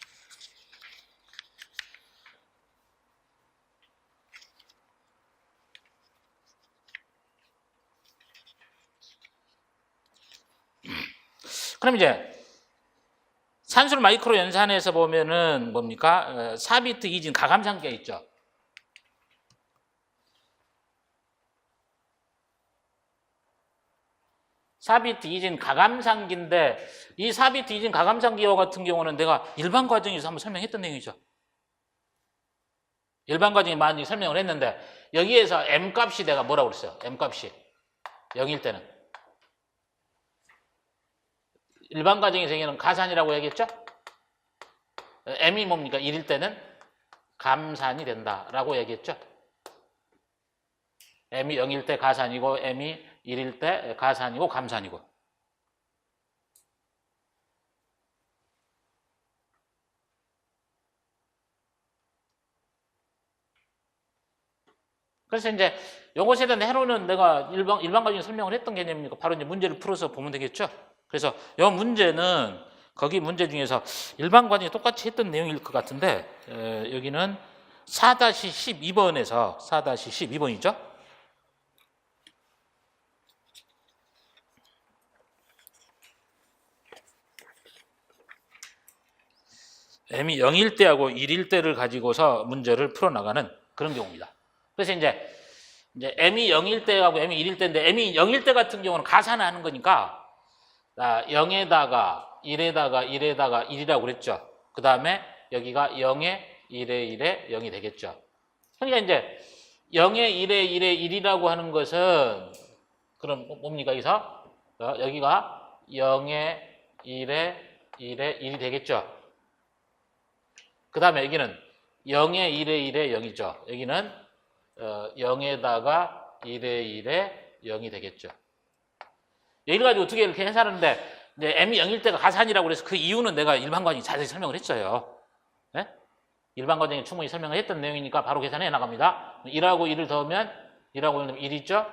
그럼 이제 산술 마이크로 연산에서 보면은 뭡니까? 4비트 이진 가감상기가 있죠. (4비트) 이진 가감상기인데 이 4비트 이진 가감상기와 같은 경우는 내가 일반 과정에서 한번 설명했던 내용이죠. 일반 과정에 많이 설명을 했는데 여기에서 M값이 내가 뭐라고 그랬어요? M값이 0일 때는 일반 과정의 경우는 가산이라고 얘기했죠? M이 뭡니까? 1일 때는 감산이 된다라고 얘기했죠? M이 0일 때 가산이고 M이 1일 때 가산이고 감산이고 그래서 이제 요것에 대한 해로는 내가 일반과정에 설명을 했던 개념이니까 바로 이제 문제를 풀어서 보면 되겠죠. 그래서 요 문제는 거기 문제 중에서 일반과정에 똑같이 했던 내용일 것 같은데 여기는 4-12번에서 4-12번이죠. m이 0일 때하고 1일 때를 가지고서 문제를 풀어나가는 그런 경우입니다. 그래서 이제 m이 0일 때하고 m이 1일 때인데 m이 0일 때 같은 경우는 가산하는 거니까 0에다가 1에다가 1에다가 1이라고 그랬죠. 그 다음에 여기가 0에 1에 1에 0이 되겠죠. 그러니까 이제 0에 1에 1에 1이라고 하는 것은 그럼 뭡니까? 여기서 여기가 0에 1에 1에 1이 되겠죠. 그 다음에 여기는 0에 1에 1에 0이죠. 여기는 0에다가 1에 1에 0이 되겠죠. 여기를 가지고 어떻게 이렇게 해석하는데 이제 m이 0일 때가 가산이라고 그래서 그 이유는 내가 일반과정에 자세히 설명을 했어요. 네? 일반과정에 충분히 설명을 했던 내용이니까 바로 계산해 나갑니다. 1하고 1을 더하면 1하고 1은 1 있죠?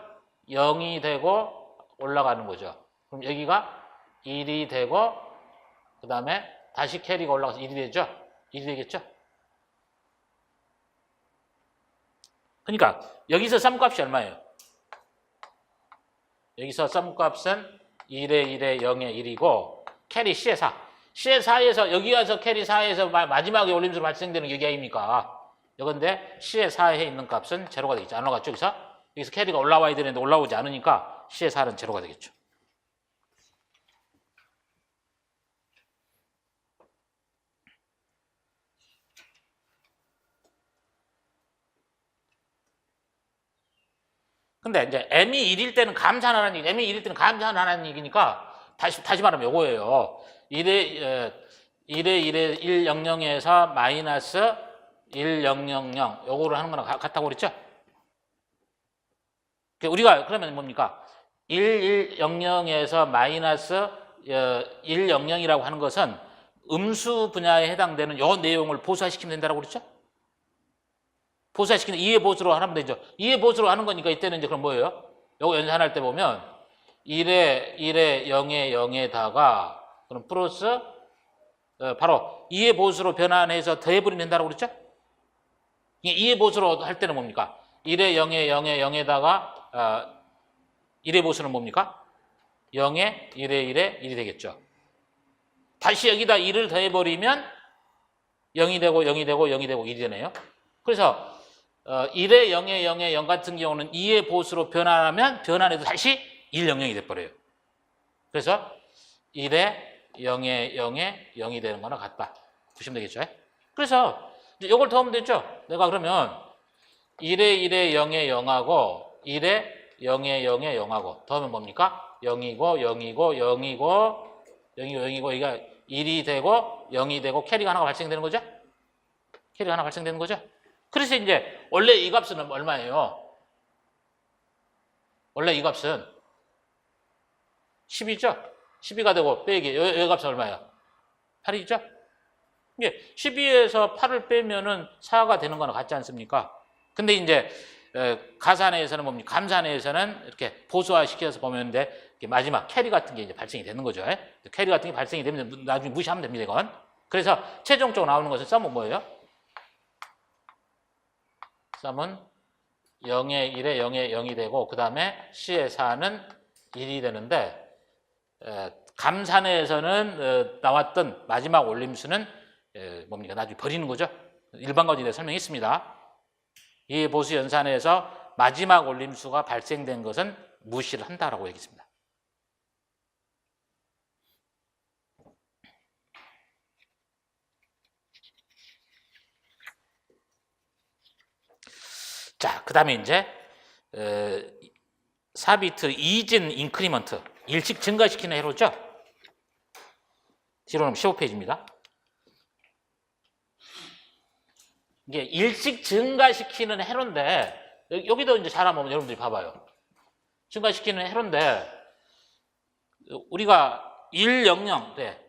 0이 되고 올라가는 거죠. 그럼 여기가 1이 되고 그 다음에 다시 캐리가 올라가서 1이 되죠? 1이 되겠죠? 그러니까 여기서 쌈값이 얼마예요? 여기서 쌈값은 1에 1에 0에 1이고 캐리 C의 4. C의 4에서 여기 와서 캐리 4에서 마지막에 올림수로 발생되는 게 아닙니까? 이건데 C의 4에 있는 값은 제로가 되겠죠. 안 올라갔죠? 여기서 캐리가 올라와야 되는데 올라오지 않으니까 C의 4는 제로가 되겠죠. 근데 이제 m이 1일 때는 감산하는 얘기, m이 1일 때는 감산하는 얘기니까 다시 말하면 요거예요. 1에 1에 100에서 마이너스 1000 요거를 하는 거랑 같다고 그랬죠? 우리가 그러면 뭡니까? 1100에서 마이너스 100이라고 하는 것은 음수 분야에 해당되는 요 내용을 보수화시키면 된다고 그랬죠? 보수화시키는 2의 보수로 하면 되죠. 2의 보수로 하는 거니까 이때는 이제 그럼 뭐예요? 요거 연산할 때 보면 1에 0에 0에다가 그럼 플러스 바로 2의 보수로 변환해서 더해버리면 된다고 그랬죠? 2의 보수로 할 때는 뭡니까? 1에 0에 0에 0에다가 1의 보수는 뭡니까? 0에 1에 1에 1이 되겠죠. 다시 여기다 1을 더해버리면 0이 되고 0이 되고 0이 되고 1이 되네요. 그래서 1에 0에 0에 0 같은 경우는 2의 보수로 변환하면 변환해도 다시 100이 돼버려요. 그래서 1에 0에 0에 0이 되는 거나 같다. 보시면 되겠죠. 그래서 이걸 더하면 되죠. 내가 그러면 1에 1에 0에 0하고 1에 0에 0에 0하고 더하면 뭡니까? 0이고 0이고 0이고 0이고 0이고 이가 1이 되고 0이 되고 캐리가 하나가 발생되는 거죠? 캐리가 하나 발생되는 거죠? 그래서 이제 원래 이 값은 얼마예요? 원래 이 값은 10이죠? 12가 되고 빼기 이 값은 얼마예요? 8이죠? 이게 12에서 8을 빼면은 4가 되는 거나 같지 않습니까? 근데 이제 가산에서는 뭡니까? 감산에서는 이렇게 보수화 시켜서 보면 마지막 캐리 같은 게 이제 발생이 되는 거죠. 캐리 같은 게 발생이 되면 나중에 무시하면 됩니다, 이건. 그래서 최종적으로 나오는 것은 썸은 뭐예요? 썸은 0에 1에 0에 0이 되고 그 다음에 C의 4는 1이 되는데 감산에서는 나왔던 마지막 올림수는 뭡니까? 나중에 버리는 거죠. 일반과정에 대해 설명했습니다. 이 보수 연산에서 마지막 올림수가 발생된 것은 무시를 한다라고 얘기했습니다. 자, 그 다음에 이제 4비트 이진 인크리먼트 일찍 증가시키는 회로죠. 뒤로는 15페이지입니다. 이게 일찍 증가시키는 회로인데 여기도 이제 잘하면 여러분들이 봐봐요. 증가시키는 회로인데 우리가 100 네.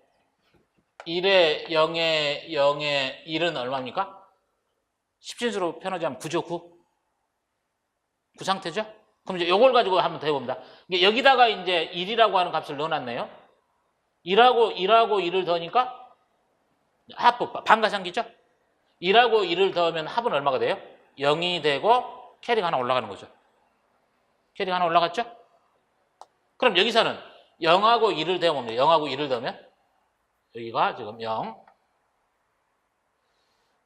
1에 0에 0에 1은 얼마입니까? 10진수로 표현하자면 9죠, 9. 구상태죠? 그럼 이제 요걸 가지고 한번 더 해봅니다. 여기다가 이제 1이라고 하는 값을 넣어놨네요. 1하고 1을 더하니까 합, 반가상기죠? 1하고 1을 더하면 합은 얼마가 돼요? 0이 되고 캐리가 하나 올라가는 거죠. 캐리가 하나 올라갔죠? 그럼 여기서는 0하고 1을 더하면 뭡니까? 0하고 1을 더하면 여기가 지금 0.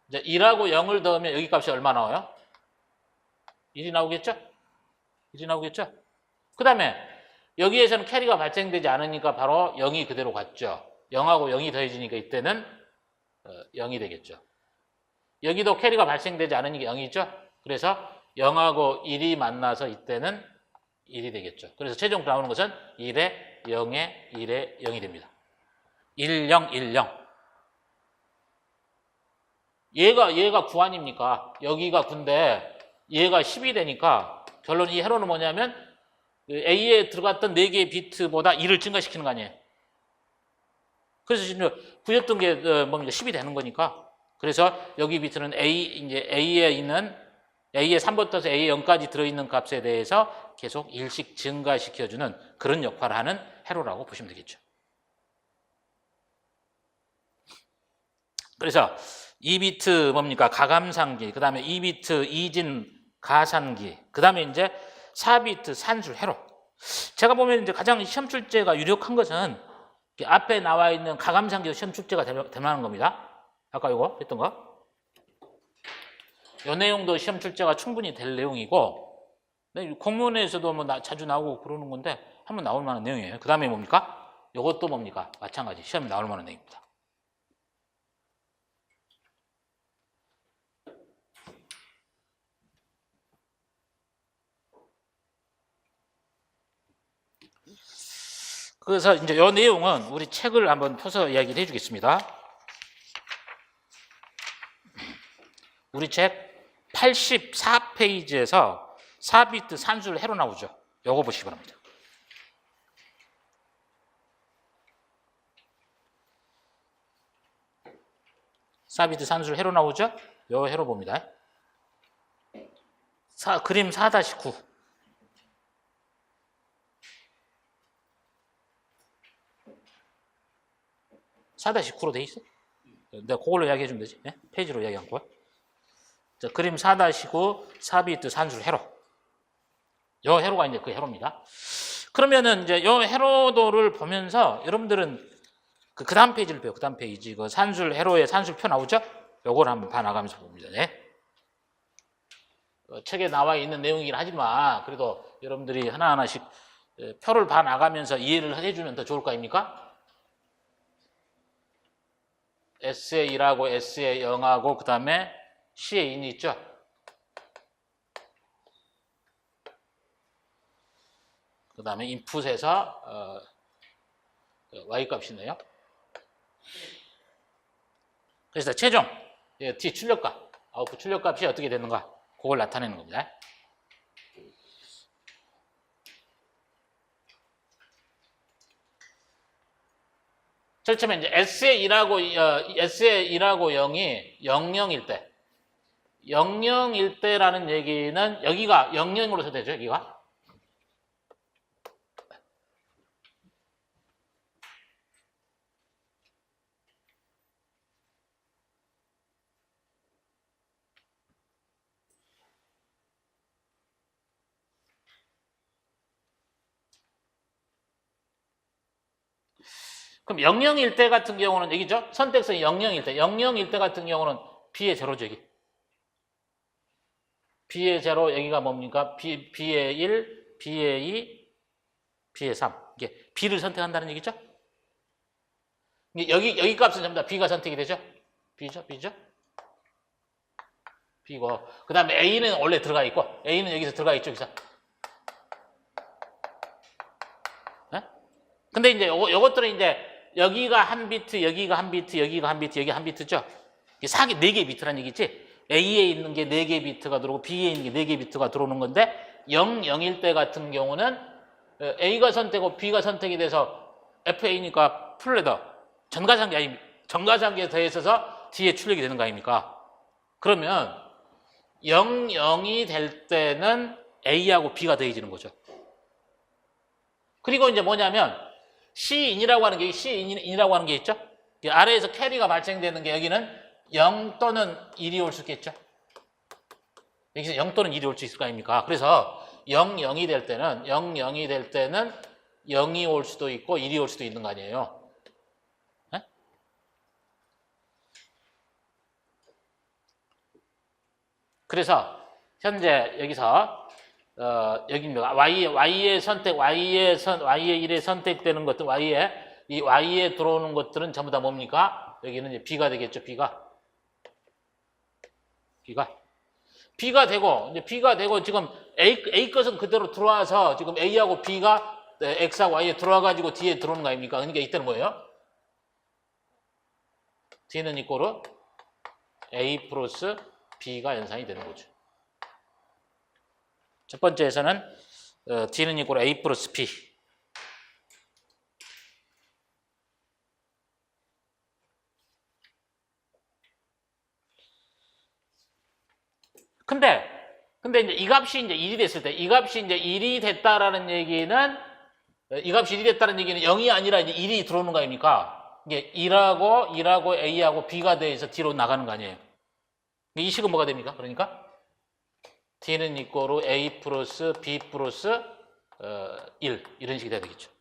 이제 1하고 0을 더하면 여기 값이 얼마 나와요? 1이 나오겠죠? 1이 나오겠죠? 그 다음에 여기에서는 캐리가 발생되지 않으니까 바로 0이 그대로 갔죠. 0하고 0이 더해지니까 이때는 0이 되겠죠. 여기도 캐리가 발생되지 않으니까 0이죠. 그래서 0하고 1이 만나서 이때는 1이 되겠죠. 그래서 최종 나오는 것은 1에 0에 1에 0이 됩니다. 1, 0, 1, 0. 얘가 9 아닙니까? 여기가 9인데 얘가 10이 되니까 결론 이 회로는 뭐냐면 A에 들어갔던 4개의 비트보다 1을 증가시키는 거 아니에요. 그래서 지금 9였던 게 뭡니까? 10이 되는 거니까. 그래서 여기 비트는 A에 있는 A에 3부터 A에 0까지 들어있는 값에 대해서 계속 1씩 증가시켜주는 그런 역할을 하는 회로라고 보시면 되겠죠. 그래서 2비트 뭡니까? 가감상기, 그 다음에 2비트 이진 가산기, 그 다음에 이제 4비트 산술 회로. 제가 보면 이제 가장 시험 출제가 유력한 것은 앞에 나와 있는 가감상기도 시험 출제가 될 만한 겁니다. 아까 이거 했던 거. 이 내용도 시험 출제가 충분히 될 내용이고, 공문에서도 뭐 자주 나오고 그러는 건데 한번 나올 만한 내용이에요. 그 다음에 뭡니까? 이것도 뭡니까? 마찬가지 시험에 나올 만한 내용입니다. 그래서 이제 이 내용은 우리 책을 한번 펴서 이야기를 해주겠습니다. 우리 책 84페이지에서 4비트 산술 회로 나오죠. 요거 보시기 바랍니다. 4비트 산술 회로 나오죠? 요 회로 봅니다. 그림 4-9. 4-9로 돼 있어? 내가 그걸로 이야기해 주면 되지. 네? 페이지로 이야기 한 거야. 자, 그림 4-9 4비트 산술 회로. 요 회로가 이제 그 회로입니다. 그러면은 이제 요 회로도를 보면서 여러분들은 그 다음 페이지를 배워. 그 다음 페이지. 그 산술 회로의 산술표 나오죠? 요걸 한번 봐나가면서 봅니다. 네? 책에 나와 있는 내용이긴 하지만 그래도 여러분들이 하나하나씩 표를 봐나가면서 이해를 해주면 더 좋을 거 아닙니까? S에 1하고 S에 0하고 그 다음에 C에 2이 있죠? 그 다음에 인풋에서 Y값이네요. 그래서 최종 T 출력값, 아웃풋 출력값이 어떻게 되는가 그걸 나타내는 겁니다. 제일 처음에 이제 S의 1하고 0이 00일 때 00일 때라는 얘기는 여기가 00으로 서되죠. 여기가 그럼 00일 때 같은 경우는 여기죠? 선택선이 00일 때 00일 때 같은 경우는 B의 제로죠. 여기 B의 제로 여기가 뭡니까? B의 1, B의 2, B의 3 이게 B를 선택한다는 얘기죠? 여기 값은 전부 다 B가 선택이 되죠? B죠? B고 그 다음에 A는 원래 들어가 있고 A는 여기서 들어가 있죠. 여기서 근데 이제 요것들은 이제 여기가 한 비트, 여기가 한 비트, 여기가 한 비트, 여기 한 비트죠? 이게 4개 비트라는 얘기지? A에 있는 게 4개 비트가 들어오고 B에 있는 게 4개 비트가 들어오는 건데 0일 때 같은 경우는 A가 선택이고 B가 선택이 돼서 FA니까 풀레더, 정가상기에 더해서 D에 출력이 되는 거 아닙니까? 그러면 00이 될 때는 A하고 B가 더해지는 거죠. 그리고 이제 뭐냐면 C인이라고 하는 게 있죠. 아래에서 캐리가 발생되는 게 여기는 0 또는 1이 올 수 있겠죠. 여기서 0 또는 1이 올 수 있을 거 아닙니까? 그래서 0, 0이 될 때는 0이 올 수도 있고 1이 올 수도 있는 거 아니에요. 네? 그래서 현재 여기서 여기입니다. Y의 1에 선택되는 것들, Y에 들어오는 것들은 전부 다 뭡니까? 여기는 이제 B가 되겠죠, B가 되고, 지금 A 것은 그대로 들어와서 지금 A하고 B가 X하고 Y에 들어와가지고 D에 들어오는 거 아닙니까? 그러니까 이때는 뭐예요? D는 이꼬르 A 플러스 B가 연산이 되는 거죠. 첫 번째에서는 D는 이꼬르 A 플러스 B. 근데 이제 이 값이 이제 1이 됐을 때, 이 값이 이제 1이 됐다라는 얘기는 0이 아니라 이제 1이 들어오는 거 아닙니까? 이게 1하고 A하고 B가 돼서 D로 나가는 거 아니에요? 이 식은 뭐가 됩니까? 그러니까 D는 이꼬르 A 플러스 B 플러스 1 이런 식이 돼야 되겠죠.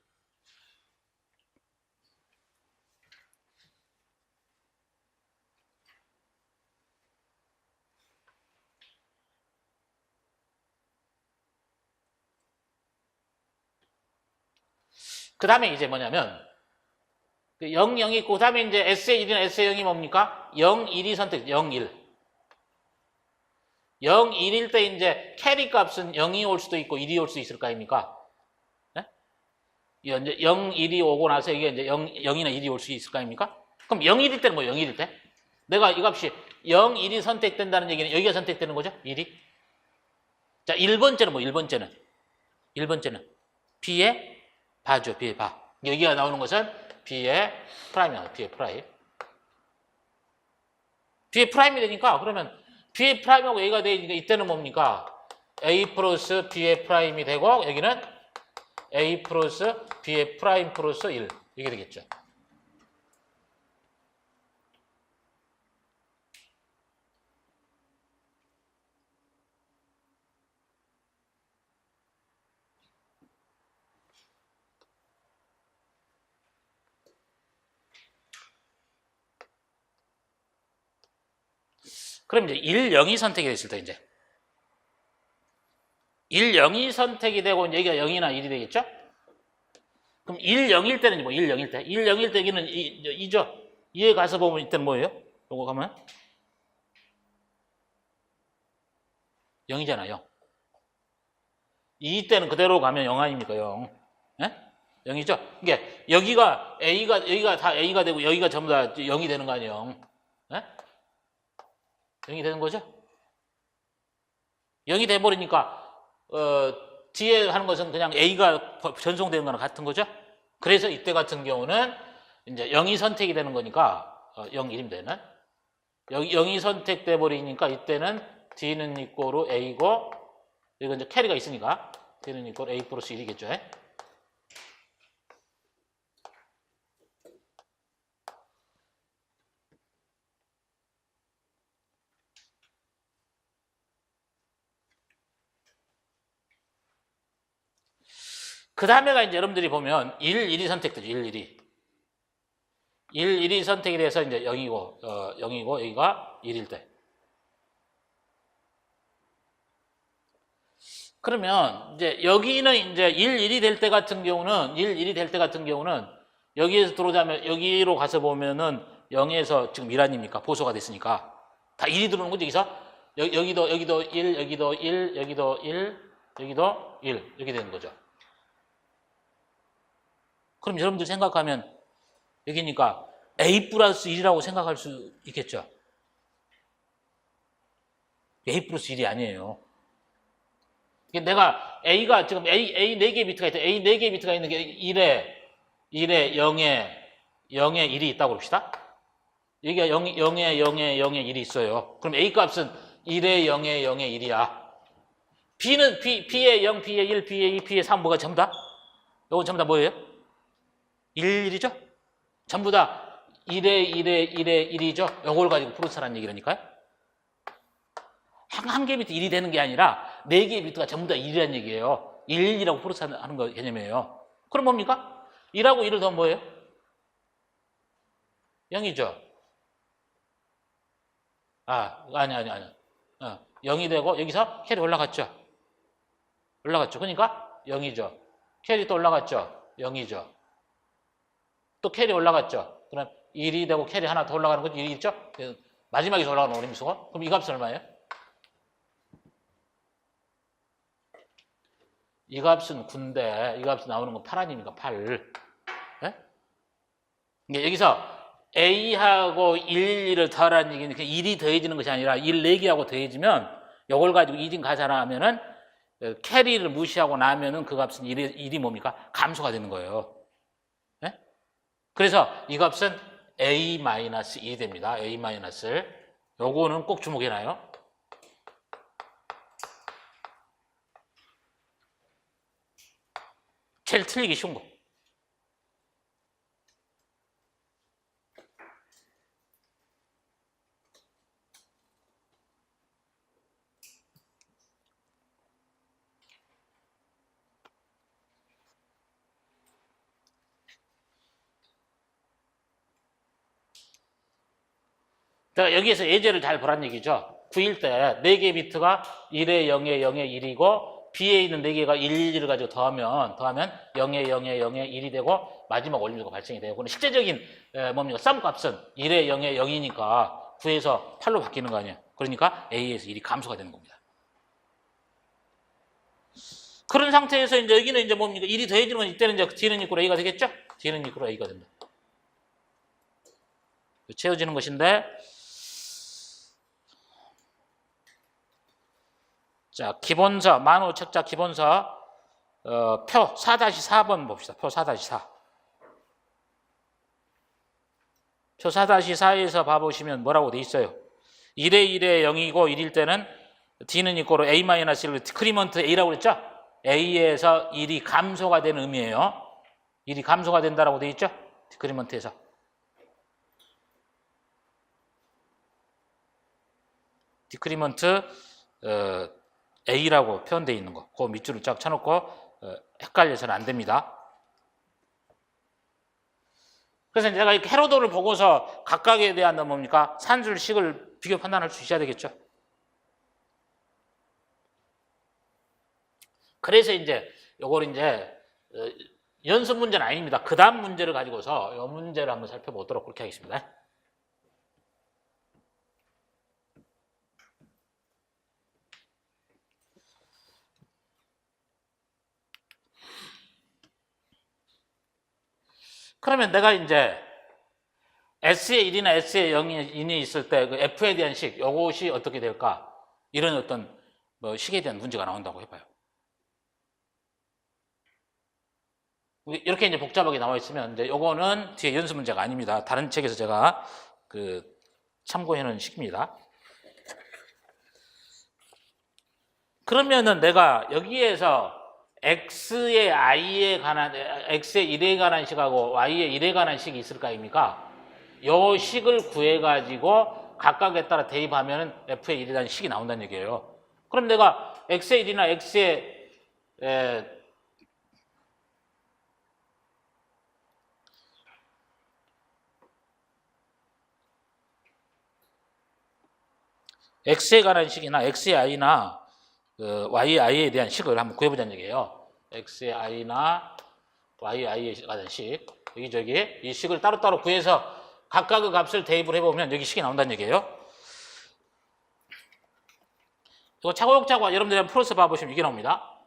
그 다음에 이제 뭐냐면 0, 0이 있고 그 다음에 이제 S의 1이나 S의 0이 뭡니까? 0, 1이 선택, 0, 1. 0, 1일 때 이제 캐리 값은 0이 올 수도 있고 1이 올 수 있을 거 아닙니까? 네? 이제 0, 1이 오고 나서 이게 이제 0이나 1이 올 수 있을 거 아닙니까? 그럼 0, 1일 때는 뭐예요? 0, 1일 때? 내가 이 값이 0, 1이 선택된다는 얘기는 여기가 선택되는 거죠? 1이? 자, 1번째는 뭐 1번째는 B의 바죠. B의 바. 여기가 나오는 것은 B의 프라임이야. B의 프라임. B의 프라임이 되니까 그러면 B의 프라임하고 A가 되니까 이때는 뭡니까? A 플러스 B의 프라임이 되고 여기는 A 플러스 B의 프라임 플러스 1 이게 되겠죠. 그럼 이제 1, 0이 선택이 됐을 때 이제 1, 0이 선택이 되고 이제 여기가 0이나 1이 되겠죠? 그럼 1, 0일 때는 뭐 1, 0일 때? 1, 0일 때 여기는 2죠? 2에 가서 보면 이때는 뭐예요? 요거 가면 0이잖아요. 2 때는 그대로 가면 0 아닙니까? 0. 예? 0이죠? 이게 여기가 다 A가 되고 여기가 전부 다 0이 되는 거 아니에요? 예? 0이 되는 거죠? 0이 돼버리니까 뒤에 하는 것은 그냥 A가 전송되는 거랑 같은 거죠? 그래서 이때 같은 경우는 이제 0이 선택이 되는 거니까 0, 1이면 되는 0이 선택돼 버리니까 이때는 D는 이꼬르 A고 이건 이제 캐리가 있으니까 D는 이꼬르 A 플러스 1이겠죠? 그 다음에가 이제 여러분들이 보면 1, 1이 선택되죠. 1, 1이. 1, 1이 선택이 돼서 이제 0이고 여기가 1일 때. 그러면 이제 여기는 이제 1, 1이 될 때 같은 경우는 여기에서 들어오자면 여기로 가서 보면은 0에서 지금 1 아닙니까? 보소가 됐으니까. 다 1이 들어오는 거죠. 여기서 여기도 1, 여기도 1, 여기도 1, 여기도 1 이렇게 되는 거죠. 그럼 여러분들 생각하면 여기니까 A 플러스 1이라고 생각할 수 있겠죠? A 플러스 1이 아니에요. 내가 A가 지금 A 4개의 비트가 있다. A 4개의 비트가 있는 게 1에 0에 1이 있다고 봅시다. 여기가 0에 0에 1이 있어요. 그럼 A 값은 1에 0에 0에 1이야. B는 B의 0, B의 1, B의 2, B의 3 뭐가 전부 다? 이건 전부 다 뭐예요? 1, 1이죠? 전부 다 1에 1에 1에 1이죠? 이걸 가지고 프로세스라는 얘기라니까요. 한 개 비트 1이 되는 게 아니라 4개의 비트가 전부 다 1이라는 얘기예요. 1이라고 프로세스하는 거 개념이에요. 그럼 뭡니까? 1하고 1을 더하면 뭐예요? 0이죠. 아니. 0이 되고 여기서 캐리 올라갔죠. 그러니까 0이죠. 캐리 또 올라갔죠. 0이죠. 또 캐리 올라갔죠. 그럼 1이 되고 캐리 하나 더 올라가는 건 1이 있죠? 마지막에서 올라가는 오림수고. 그럼 이 값은 얼마예요? 이 값은 9인데 이 값이 나오는 건 8 아닙니까? 8. 네? 여기서 A하고 1을 더하라는 얘기는 1이 더해지는 것이 아니라 1 4개하고 더해지면 이걸 가지고 1인 가자라 하면은 캐리를 무시하고 나면은 그 값은 1이 뭡니까? 감소가 되는 거예요. 네? 그래서 이 값은 A-2 됩니다. A-. 요거는 꼭 주목해놔요. 제일 틀리기 쉬운 거. 그러니까 여기에서 예제를 잘 보란 얘기죠. 9일 때 4개의 비트가 1에 0에 0에 1이고 B에 있는 4개가 1, 1을 가지고 더하면 0에 0에 0에 1이 되고 마지막 올림수가 발생이 돼요. 그럼 실제적인 뭡니까? 썸 값은 1에 0에 0이니까 9에서 8로 바뀌는 거 아니에요. 그러니까 A에서 1이 감소가 되는 겁니다. 그런 상태에서 이제 여기는 이제 뭡니까? 1이 더해지는 건 이때는 이제 D는 이꼴 A가 되겠죠? D는 이꼴 A가 된다. 채워지는 것인데 자, 기본서, 만호 책자 기본서 표 4-4번 봅시다. 표 4-4. 표 4-4에서 봐보시면 뭐라고 돼 있어요? 1에 1에 0이고 1일 때는 D는 이꼴로 A-1을 디크리먼트 A라고 그랬죠? A에서 1이 감소가 되는 의미예요. 1이 감소가 된다라고 돼 있죠? 디크리먼트에서. 디크리먼트 A라고 표현되어 있는 거. 그 밑줄을 쫙 쳐놓고 헷갈려서는 안 됩니다. 그래서 내가 이렇게 헤로도를 보고서 각각에 대한 뭡니까? 산술식을 비교 판단할 수 있어야 되겠죠. 그래서 이제 요걸 이제 연습 문제는 아닙니다. 그 다음 문제를 가지고서 이 문제를 한번 살펴보도록 그렇게 하겠습니다. 그러면 내가 이제 S의 1이나 S의 0이 있을 때 그 F에 대한 식, 요것이 어떻게 될까? 이런 어떤 뭐 식에 대한 문제가 나온다고 해봐요. 이렇게 이제 복잡하게 나와 있으면 이제 요거는 뒤에 연습 문제가 아닙니다. 다른 책에서 제가 참고해 놓은 식입니다. 그러면은 내가 여기에서 X의 I에 관한, X의 1에 관한 식하고 Y의 1에 관한 식이 있을 거 아닙니까? 요 식을 구해가지고 각각에 따라 대입하면 F의 1이라는 식이 나온다는 얘기예요. 그럼 내가 X의 1이나 X의 X에 관한 식이나 X의 I나 Y의 I에 대한 식을 한번 구해보자는 얘기예요. X의 I나 Y의 I에 관한 식. 여기저기 이 식을 따로따로 구해서 각각의 값을 대입을 해보면 여기 식이 나온다는 얘기예요. 이거 차고역차고 여러분들이 한번 풀어서 봐보시면 이게 나옵니다.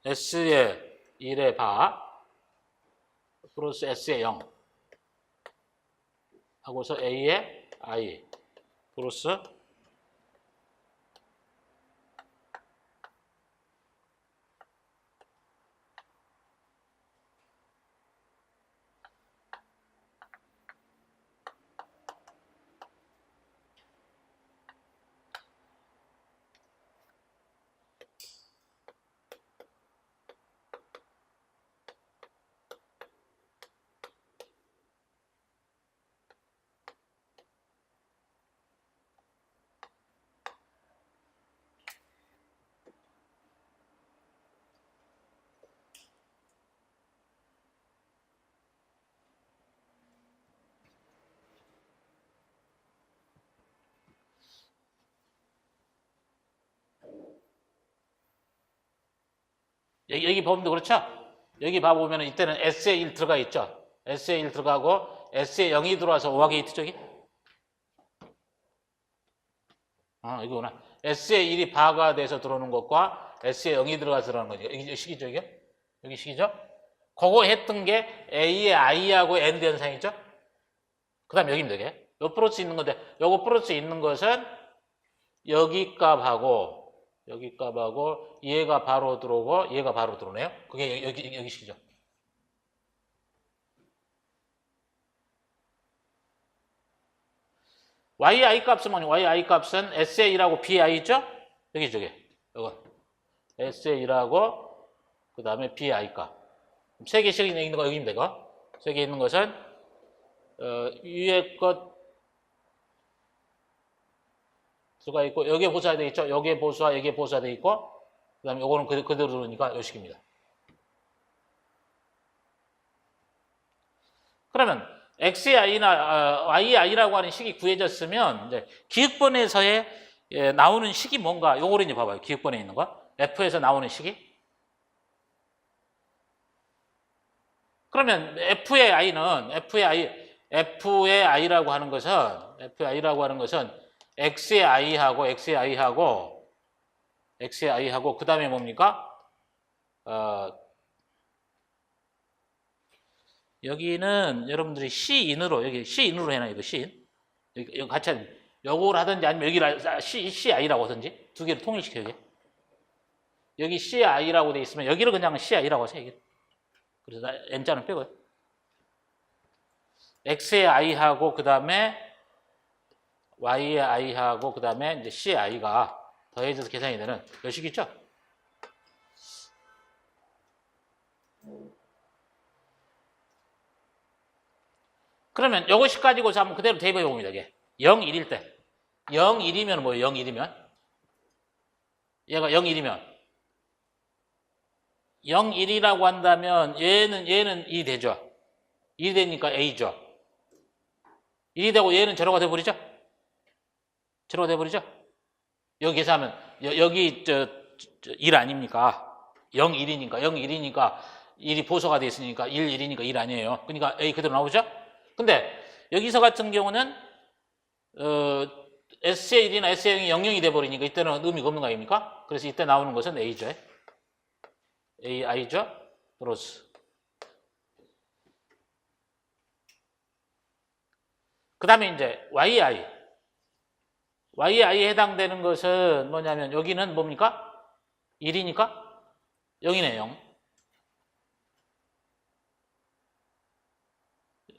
S의 1의 바 플러스 S의 0 하고서 A의 I 플러스 여기 보면 그렇죠? 여기 봐보면 이때는 S에 1 들어가 있죠? S에 1 들어가고 S에 0이 들어와서 오화 게이트 쪽이? 이거구나. S에 1이 바가 돼서 들어오는 것과 S에 0이 들어가서 들어오는 거죠. 여기 식이죠, 이게? 여기 식이죠? 그거 했던 게 A의 I하고 AND 현상이죠? 그 다음에 여기입니다, 이게. 요 플러스 있는 건데, 요거 플러스 있는 것은 여기 값하고, 얘가 바로 들어오고, 얘가 바로 들어오네요. 그게 여기 식이죠. yi 값은 뭐냐? yi 값은 s의 1하고 b의 i죠? 여기 저기. 이거. s의 1하고 그 다음에 b의 i 값. 세 개씩 있는 거 여기입니다. 이거. 세 개 있는 것은 위에 것 수가 있고 여기에 보수가 되어 있죠? 여기에 보수와 여기에 보수가 되어 있고 그 다음에 요거는 그대로 들어오니까 요 식입니다. 그러면 x의 i나 y의 i라고 하는 식이 구해졌으면 이제 기억번에서의 나오는 식이 뭔가 요거를 이제 봐봐요. 기억번에 있는 거 f에서 나오는 식이 그러면 f의 i라고 하는 것은 x의 i하고 그 다음에 뭡니까? 여기는 여러분들이 C인으로 여기 C인으로 해놔요. 이거 C인. 여기 같이 하면 요거를 하든지 아니면 여기를 CI라고 하든지 두 개를 통일시켜요. 여기 CI라고 돼 있으면 여기를 그냥 CI라고 하세요. 여기를. 그래서 N자는 빼고요. X의 I하고 그 다음에 Y의 I하고 그 다음에 이제 CI가 더해져서 계산이 되는 요 식이죠? 그러면 요것이 가지고서 한번 그대로 대입해 봅니다. 이게 0, 1일 때. 0, 1이면 뭐예요? 0, 1이면? 얘가 0, 1이면 0, 1이라고 한다면 얘는 2 되죠. 2 되니까 A죠. 1이 되고 얘는 제로가 돼버리죠? 제로가 돼버리죠? 여기 계산하면 여기 1 아닙니까? 0, 1이니까 0, 1이니까 1이 보소가 돼 있으니까 1, 1이니까 1 아니에요. 그러니까 A 그대로 나오죠? 근데 여기서 같은 경우는 S의 1이나 S의 0이 00이 돼버리니까 이때는 의미가 없는 거 아닙니까? 그래서 이때 나오는 것은 A죠. AI죠? 플러스 그 다음에 이제 YI에 해당되는 것은 뭐냐면 여기는 뭡니까? 1이니까 0이네 0.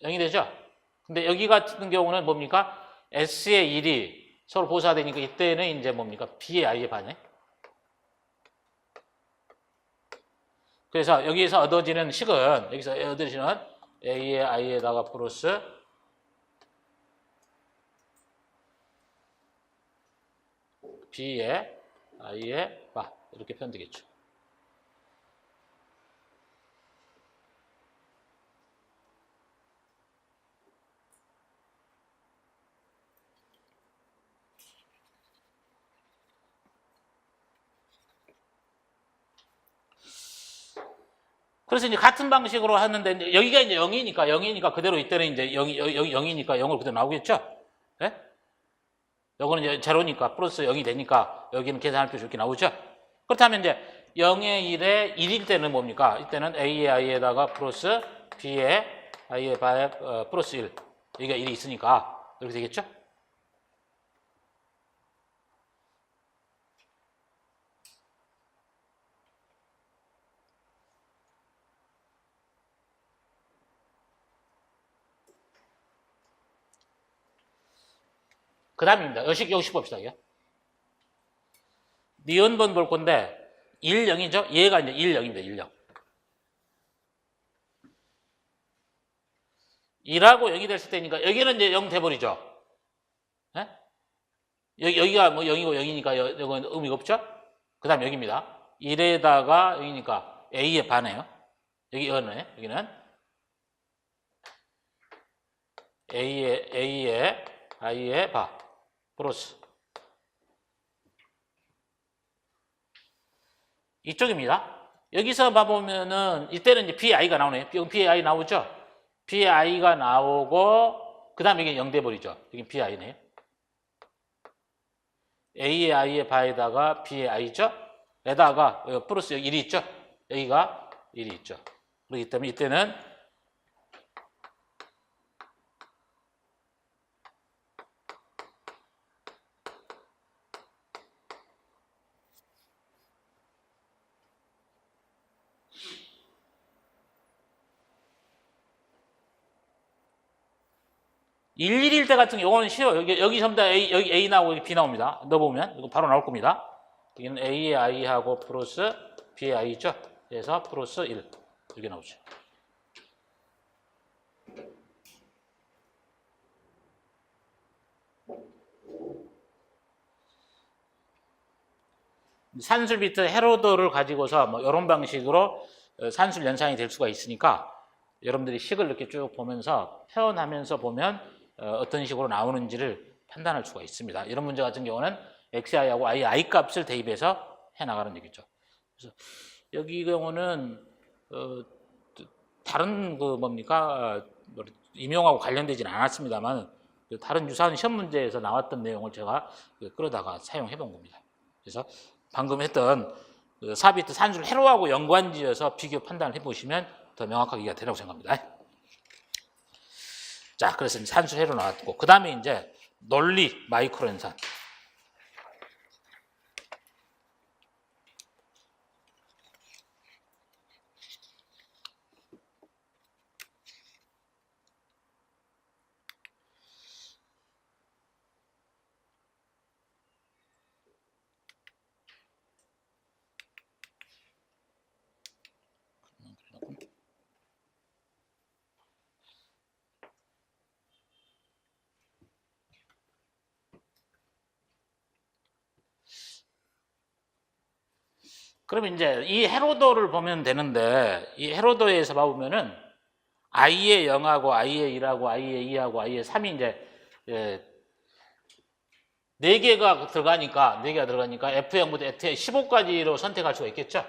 0이 되죠? 근데 여기 같은 경우는 뭡니까? S의 1이 서로 보수가 되니까 이때는 이제 뭡니까? B의 I에 반해. 그래서 여기에서 얻어지는 식은 여기서 얻어지는 A의 I에다가 플러스 B의 I에 바 이렇게 표현되겠죠. 그래서 이제 같은 방식으로 하는데 이제 여기가 이제 0이니까 그대로 이때는 이제 0이니까 0을 그대로 나오겠죠? 네? 요거는 이제 제로니까 플러스 0이 되니까 여기는 계산할 때 이렇게 나오죠? 그렇다면 이제 0의 1에 1일 때는 뭡니까? 이때는 A의 I에다가 플러스 B의 I의 바에 플러스 1. 여기가 1이 있으니까 이렇게 되겠죠? 그 다음입니다. 여식 봅시다. 이게. 니은번 볼 건데 1, 0이죠? 얘가 이제 1, 0입니다. 1, 0. 1하고 0이 됐을 때니까 여기는 이제 0 돼버리죠? 네? 여기가 뭐 0이고 0이니까 이건 의미가 없죠? 그 다음 여기입니다. 1에다가 0이니까 A에 반해요. 여기는 A에 I에 바 플러스 이쪽입니다. 여기서 봐보면은 이때는 이제 BI가 나오네요. BI 나오죠? BI가 나오고 그 다음에 이게 0 돼버리죠. 이게 BI네요. A의 I의 바에다가 B의 I죠? 에다가 플러스 여기 1이 있죠? 여기가 1이 있죠. 그렇기 때문에 이때는 일일 때 같은 경우는 쉬워요. 여기 전부 다 A, 여기 A 나오고 여기 B 나옵니다. 넣어보면 이거 바로 나올 겁니다. 여기는 A의 I하고 플러스 B의 I죠? 그래서 플러스 1 이렇게 나오죠. 산술 비트 헤로더를 가지고서 뭐 이런 방식으로 산술 연산이 될 수가 있으니까 여러분들이 식을 이렇게 쭉 보면서 표현하면서 보면 어떤 식으로 나오는지를 판단할 수가 있습니다. 이런 문제 같은 경우는 XI하고 I 값을 대입해서 해나가는 얘기죠. 그래서 여기 경우는 다른 그 뭡니까 임용하고 관련되지는 않았습니다만 다른 유사한 시험 문제에서 나왔던 내용을 제가 끌어다가 사용해 본 겁니다. 그래서 방금 했던 사비트 산술 회로하고 연관지어서 비교 판단을 해보시면 더 명확하게 이해가 되라고 생각합니다. 자, 그래서 산술 회로 나왔고 그 다음에 이제 논리 마이크로 연산. 그러면 이제 이 헤로도를 보면 되는데 이 헤로도에서 봐보면은 I의 0하고 I의 1하고 I의 2하고 I의 3이 이제 4개가 들어가니까 F0부터 F15까지로 선택할 수가 있겠죠?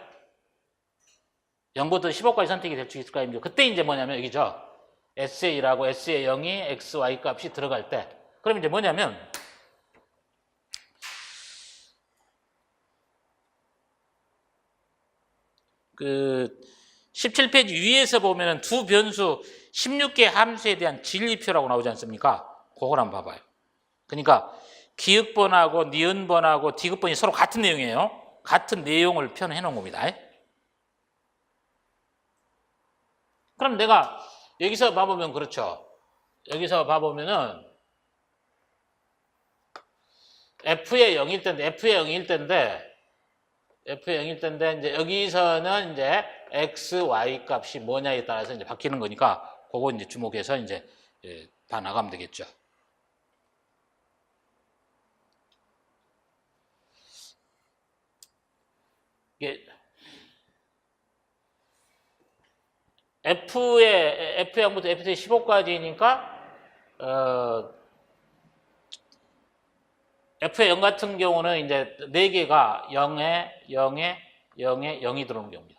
0부터 15까지 선택이 될 수 있을 거 아닙니까? 그때 이제 뭐냐면 여기죠. S의 1하고 S의 0이 X, Y 값이 들어갈 때 그럼 이제 뭐냐면 그 17페이지 위에서 보면은 두 변수 16개 함수에 대한 진리표라고 나오지 않습니까? 그걸 한번 봐봐요. 그러니까 기읍번하고 니은번하고 디귿번이 서로 같은 내용이에요. 같은 내용을 표현해 놓은 겁니다. 그럼 내가 여기서 봐보면 그렇죠. 여기서 봐보면은 F의 0일 때인데 F의 0일 때인데 이제 여기서는 이제 X, Y 값이 뭐냐에 따라서 이제 바뀌는 거니까 그거 이제 주목해서 이제 봐 나가면 되겠죠. 이게 F0부터 F15까지니까 F의 0 같은 경우는 이제 4개가 0에 0에 0에 0이 들어오는 경우입니다.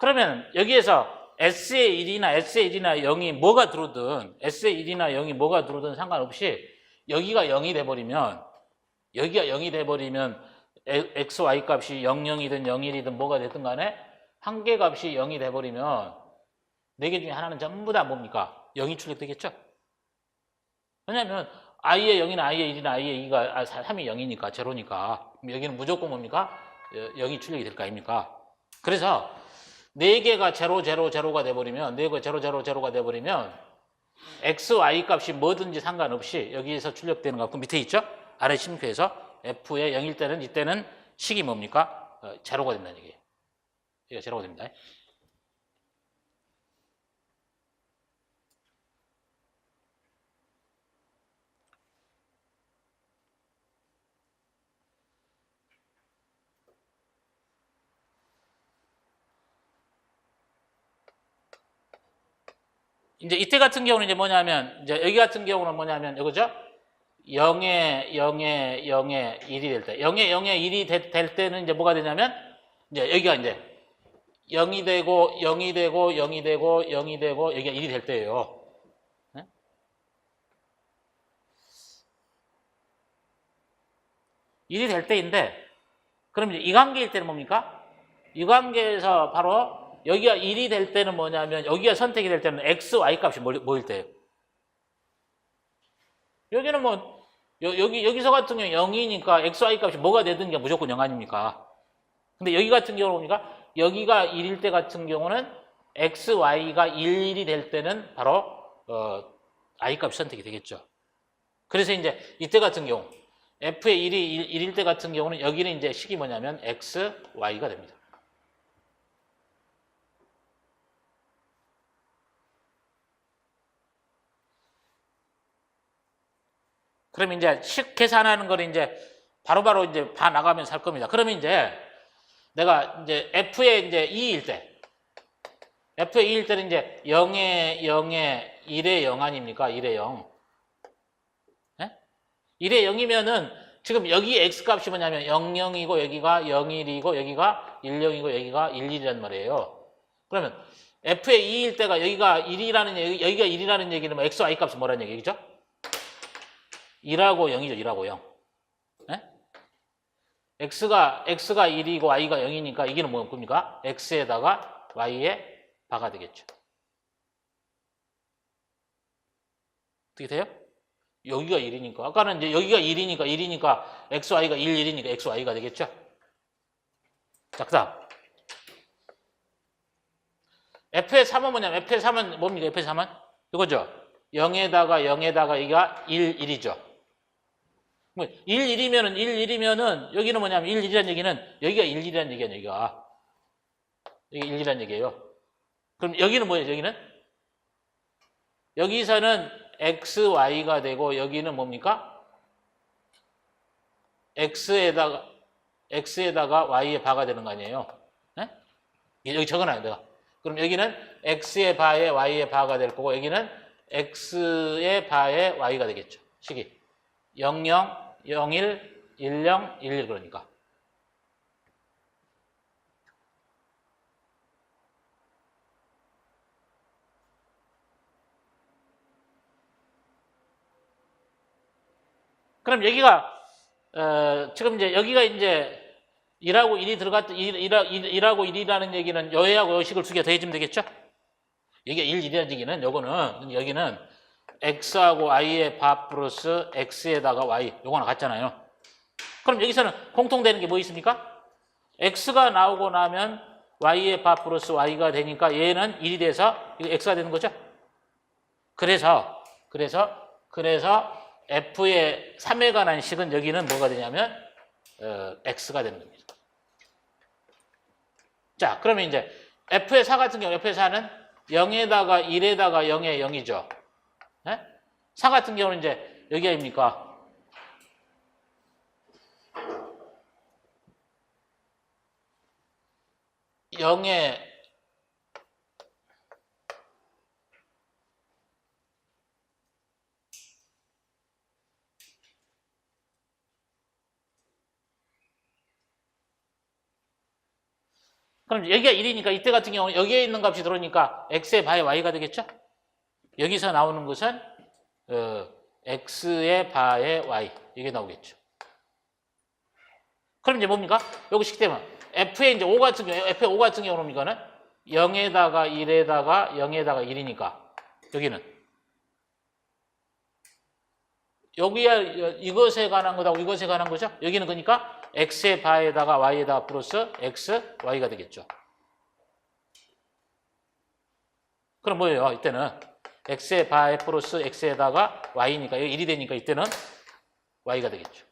그러면 여기에서 S의 1이나 S의 1이나 0이 뭐가 들어오든 S의 1이나 0이 뭐가 들어오든 상관없이 여기가 0이 돼버리면 X, Y 값이 00이든 01이든 뭐가 됐든 간에 한 개 값이 0이 돼버리면 4개 중에 하나는 전부 다 뭡니까? 0이 출력되겠죠? 왜냐하면 I의 0이나 I의 1이나 I의 2가 3이 0이니까 제로니까 여기는 무조건 뭡니까? 0이 출력이 될 거 아닙니까? 그래서 4개가 0, 0, 0가 돼버리면 4개가 0, 0, 0가 돼버리면 X, Y 값이 뭐든지 상관없이 여기에서 출력되는 값, 그 밑에 있죠? 아래 심표에서 F의 0일 때는 이때는 식이 뭡니까? 제로가 된다는 얘기예요. 이거 제로가 됩니다. 이제 이때 같은 경우는 이제 뭐냐면, 이제 여기 같은 경우는 뭐냐면, 이거죠? 0에 0에 0에 1이 될 때, 0에 0에 1이 될 때는 이제 뭐가 되냐면, 이제 여기가 이제 0이 되고 0이 되고 0이 되고 0이 되고 여기가 1이 될 때예요. 네? 1이 될 때인데, 그럼 이제 이 관계일 때는 뭡니까? 이 관계에서 바로 여기가 1이 될 때는 뭐냐면, 여기가 선택이 될 때는 x, y 값이 뭐일 때예요? 여기는 뭐 여기서 같은 경우 0이니까 x, y 값이 뭐가 되든 게 무조건 0 아닙니까? 근데 여기 같은 경우는 뭡니까? 여기가 1일 때 같은 경우는 x, y가 1이 될 때는 바로 i 값이 선택이 되겠죠. 그래서 이제 이때 같은 경우 f의 1이 1일 때 같은 경우는 여기는 이제 식이 뭐냐면 x, y가 됩니다. 그럼 이제 식 계산하는 거를 이제 바로바로 이제 봐 나가면서 할 겁니다. 그러면 이제 내가 이제 f의 이제 2일 때, f의 2일 때는 이제 0에 0에 1에 0 아닙니까? 1에 0. 네? 1에 0이면은 지금 여기 x 값이 뭐냐면 0, 0이고 여기가 0, 1이고 여기가 1, 0이고 여기가 1, 1이란 말이에요. 그러면 f의 2일 때가 여기가 1이라는 얘기, 여기가 1이라는 얘기는 뭐 x, y 값은 뭐라는 얘기죠? 2하고 0이죠. 2하고 0. 네? x가 1이고 y가 0이니까 이게는 뭡니까? x에다가 y에 바가 되겠죠. 어떻게 돼요? 여기가 1이니까. 아까는 이제 여기가 1이니까 x, y가 1, 1이니까 x, y가 되겠죠. 자, 그 다음. f의 3은 뭐냐면, f의 3은 뭡니까? f의 3은? 이거죠. 0에다가 여기가 1, 1이죠. 1, 1이면은 여기는 뭐냐면 1, 1이라는 얘기는 여기가 1, 1이라는 얘기야, 여기가. 여기 1, 2라는 얘기예요. 그럼 여기는 뭐예요, 여기는? 여기서는 x, y가 되고 여기는 뭡니까? x에다가 y에 바가 되는 거 아니에요? 네? 여기 적어놔요, 내가. 그럼 여기는 x의 바에 y의 바가 될 거고 여기는 x의 바에 y가 되겠죠. 식이 0, 0, 0, 1, 1, 0, 1, 1 그러니까. 그럼 여기가 지금 이제 여기가 이제 1하고 1이 들어갔다 1하고 1이라는 얘기는 여하고 여식을 두 개 더해주면 되겠죠? 여기가 1, 1이라는 얘기는 요거는 여기는 x하고 y의 바 플러스 x에다가 y 요거나 같잖아요. 그럼 여기서는 공통되는 게 뭐 있습니까? x가 나오고 나면 y의 바 플러스 y가 되니까 얘는 1이 돼서 이거 x가 되는 거죠? 그래서 f의 3에 관한 식은 여기는 뭐가 되냐면 x가 되는 겁니다. 자, 그러면 이제 f의 4 같은 경우 f의 4는 0에다가 1에다가 0에 0이죠. 네? 4 같은 경우는 이제 여기가 입니까? 0에 그럼 여기가 1이니까 이때 같은 경우는 여기에 있는 값이 들어오니까 x의 바에 y가 되겠죠? 여기서 나오는 것은 x의 바에 y 이게 나오겠죠. 그럼 이제 뭡니까? 여기 식 때문에 f의 이제 5 같은 경우 f의 5 같은 경우는 이거는 0에다가 1에다가 0에다가 1이니까 여기는 여기야 이것에 관한 거하고 이것에 관한 거죠. 여기는 그러니까 x의 바에다가 y에다가 플러스 x, y가 되겠죠. 그럼 뭐예요? 이때는 x의 바에 플러스 x에다가 y니까 1이 되니까 이때는 y가 되겠죠.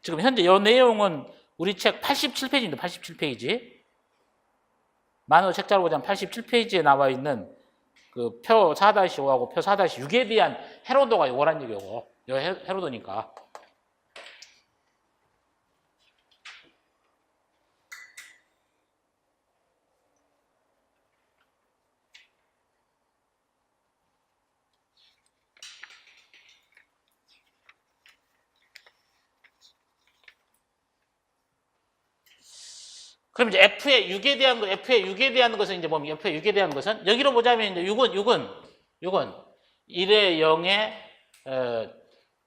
지금 현재 이 내용은 우리 책 87페이지입니다. 87페이지. 만호 책자로 보자면 87페이지에 나와 있는 그 표 4-5하고 표 4-6에 대한 해로도가 요거란 얘기고, 요 해로도니까. 그럼 이제 F의 6에 대한 거, F의 6에 대한 것은 이제 뭡니까? F의 6에 대한 것은 여기로 보자면 이제 6은 1에 0에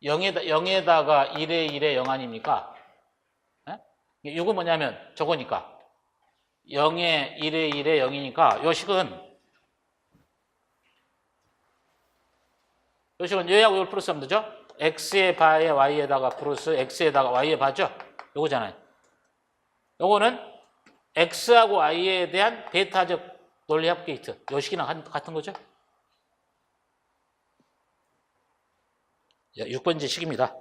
0에다가 1에 1에 0 아닙니까? 6은 뭐냐면 저거니까 0에 1에 1에 0이니까 요 식은 요하고 요걸 플러스 하면 되죠? x의 바에 y에다가 플러스 x에다가 y의 바죠? 요거잖아요. 요거는 x하고 y에 대한 베타적 논리합 게이트. 요 식이랑 같은 거죠? 6번째 식입니다.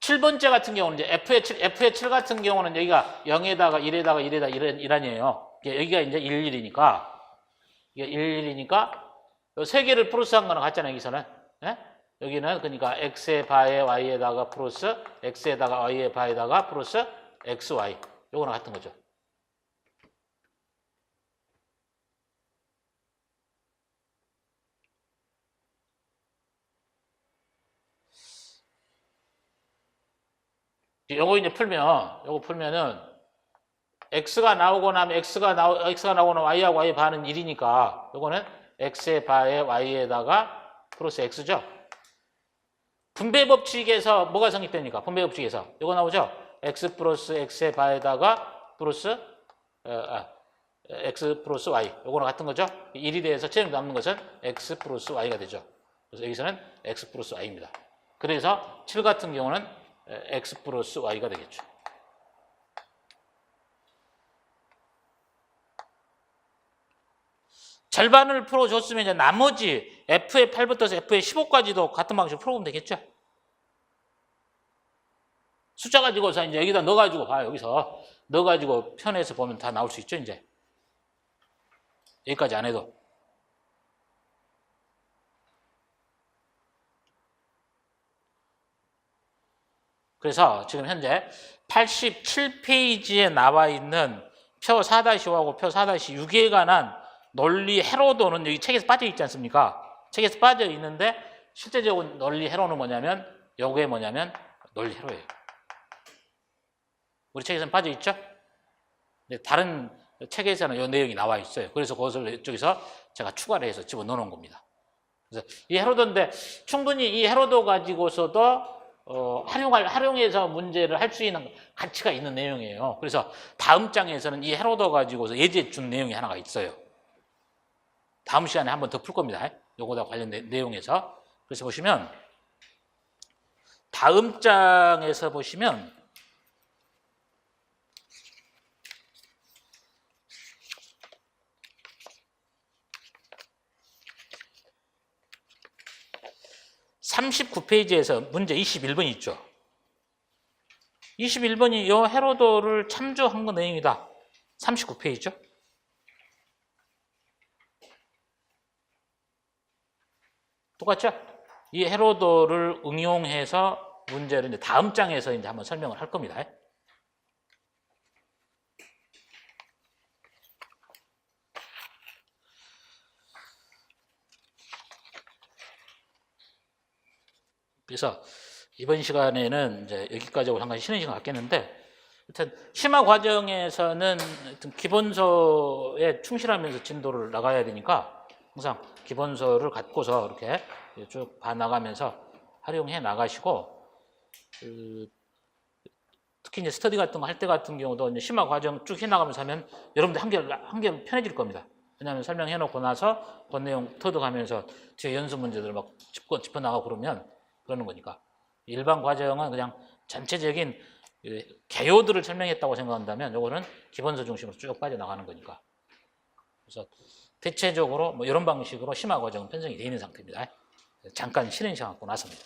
7번째 같은 경우는 이제 F의 7 같은 경우는 여기가 0에다가 1에다가 1에다 1아니에요. 여기가 이제 11이니까 이게 11이니까 세 개를 플러스한 거랑 같잖아요. 여기서는. 예? 여기는 그러니까 x의 바에 y에다가 플러스 x에다가 y의 바에다가 플러스 xy 요거랑 같은 거죠. 요거 이제 요거 풀면은 x가 나오고 나면 x가 나오고 나면 y하고 y의 바는 1이니까 요거는 x의 바에 y에다가 플러스 x죠. 분배 법칙에서 뭐가 성립됩니까? 분배 법칙에서 요거 나오죠? x 플러스 x의 바에다가 플러스 x 플러스 y 요거랑 같은 거죠? 1이 대해서 최종 남는 것은 x 플러스 y가 되죠. 그래서 여기서는 x 플러스 y입니다. 그래서 7 같은 경우는 x 플러스 y가 되겠죠. 절반을 풀어줬으면 이제 나머지 F의 8부터 F의 15까지도 같은 방식으로 풀어보면 되겠죠. 숫자 가지고서 이제 여기다 넣어가지고 봐요. 여기서 넣어가지고 편해서 보면 다 나올 수 있죠. 이제 여기까지 안 해도. 그래서 지금 현재 87페이지에 나와 있는 표 4-5하고 표 4-6에 관한 논리 해로도는 여기 책에서 빠져 있지 않습니까? 책에서 빠져 있는데 실제적인 논리 해로는 뭐냐면 요게 뭐냐면 논리 해로예요. 우리 책에서는 빠져 있죠? 근데 다른 책에서는 이 내용이 나와 있어요. 그래서 그것을 이쪽에서 제가 추가를 해서 집어넣어 놓은 겁니다. 그래서 이 해로도인데 충분히 이 해로도 가지고서도 활용해서 문제를 할 수 있는 가치가 있는 내용이에요. 그래서 다음 장에서는 이 해로도 가지고서 예제 준 내용이 하나가 있어요. 다음 시간에 한 번 더 풀 겁니다. 요거다 관련된 내용에서. 그래서 보시면 다음 장에서 보시면 (39페이지에서) 문제 21번이 있죠. 21번이 이 해로도를 참조한 거 내용이다. 39페이지죠. 똑같죠? 이 해로도를 응용해서 문제를 이제 다음 장에서 이제 한번 설명을 할 겁니다. 그래서 이번 시간에는 이제 여기까지 하고 잠깐 쉬는 시간 갖겠는데, 일단 심화 과정에서는 기본서에 충실하면서 진도를 나가야 되니까 항상 기본서를 갖고서 이렇게 쭉 봐나가면서 활용해 나가시고, 특히 이제 스터디 같은 거 할 때 같은 경우도 이제 심화 과정 쭉 해나가면서 하면 여러분들 한결 편해질 겁니다. 왜냐하면 설명해 놓고 나서 본 내용 터득하면서 뒤에 연습 문제들 막 짚어나가고 그러는 거니까. 일반 과정은 그냥 전체적인 개요들을 설명했다고 생각한다면 요거는 기본서 중심으로 쭉 빠져나가는 거니까. 그래서 대체적으로 뭐 이런 방식으로 심화 과정은 편성이 되어 있는 상태입니다. 잠깐 쉬는 시간 갖고 나섭니다.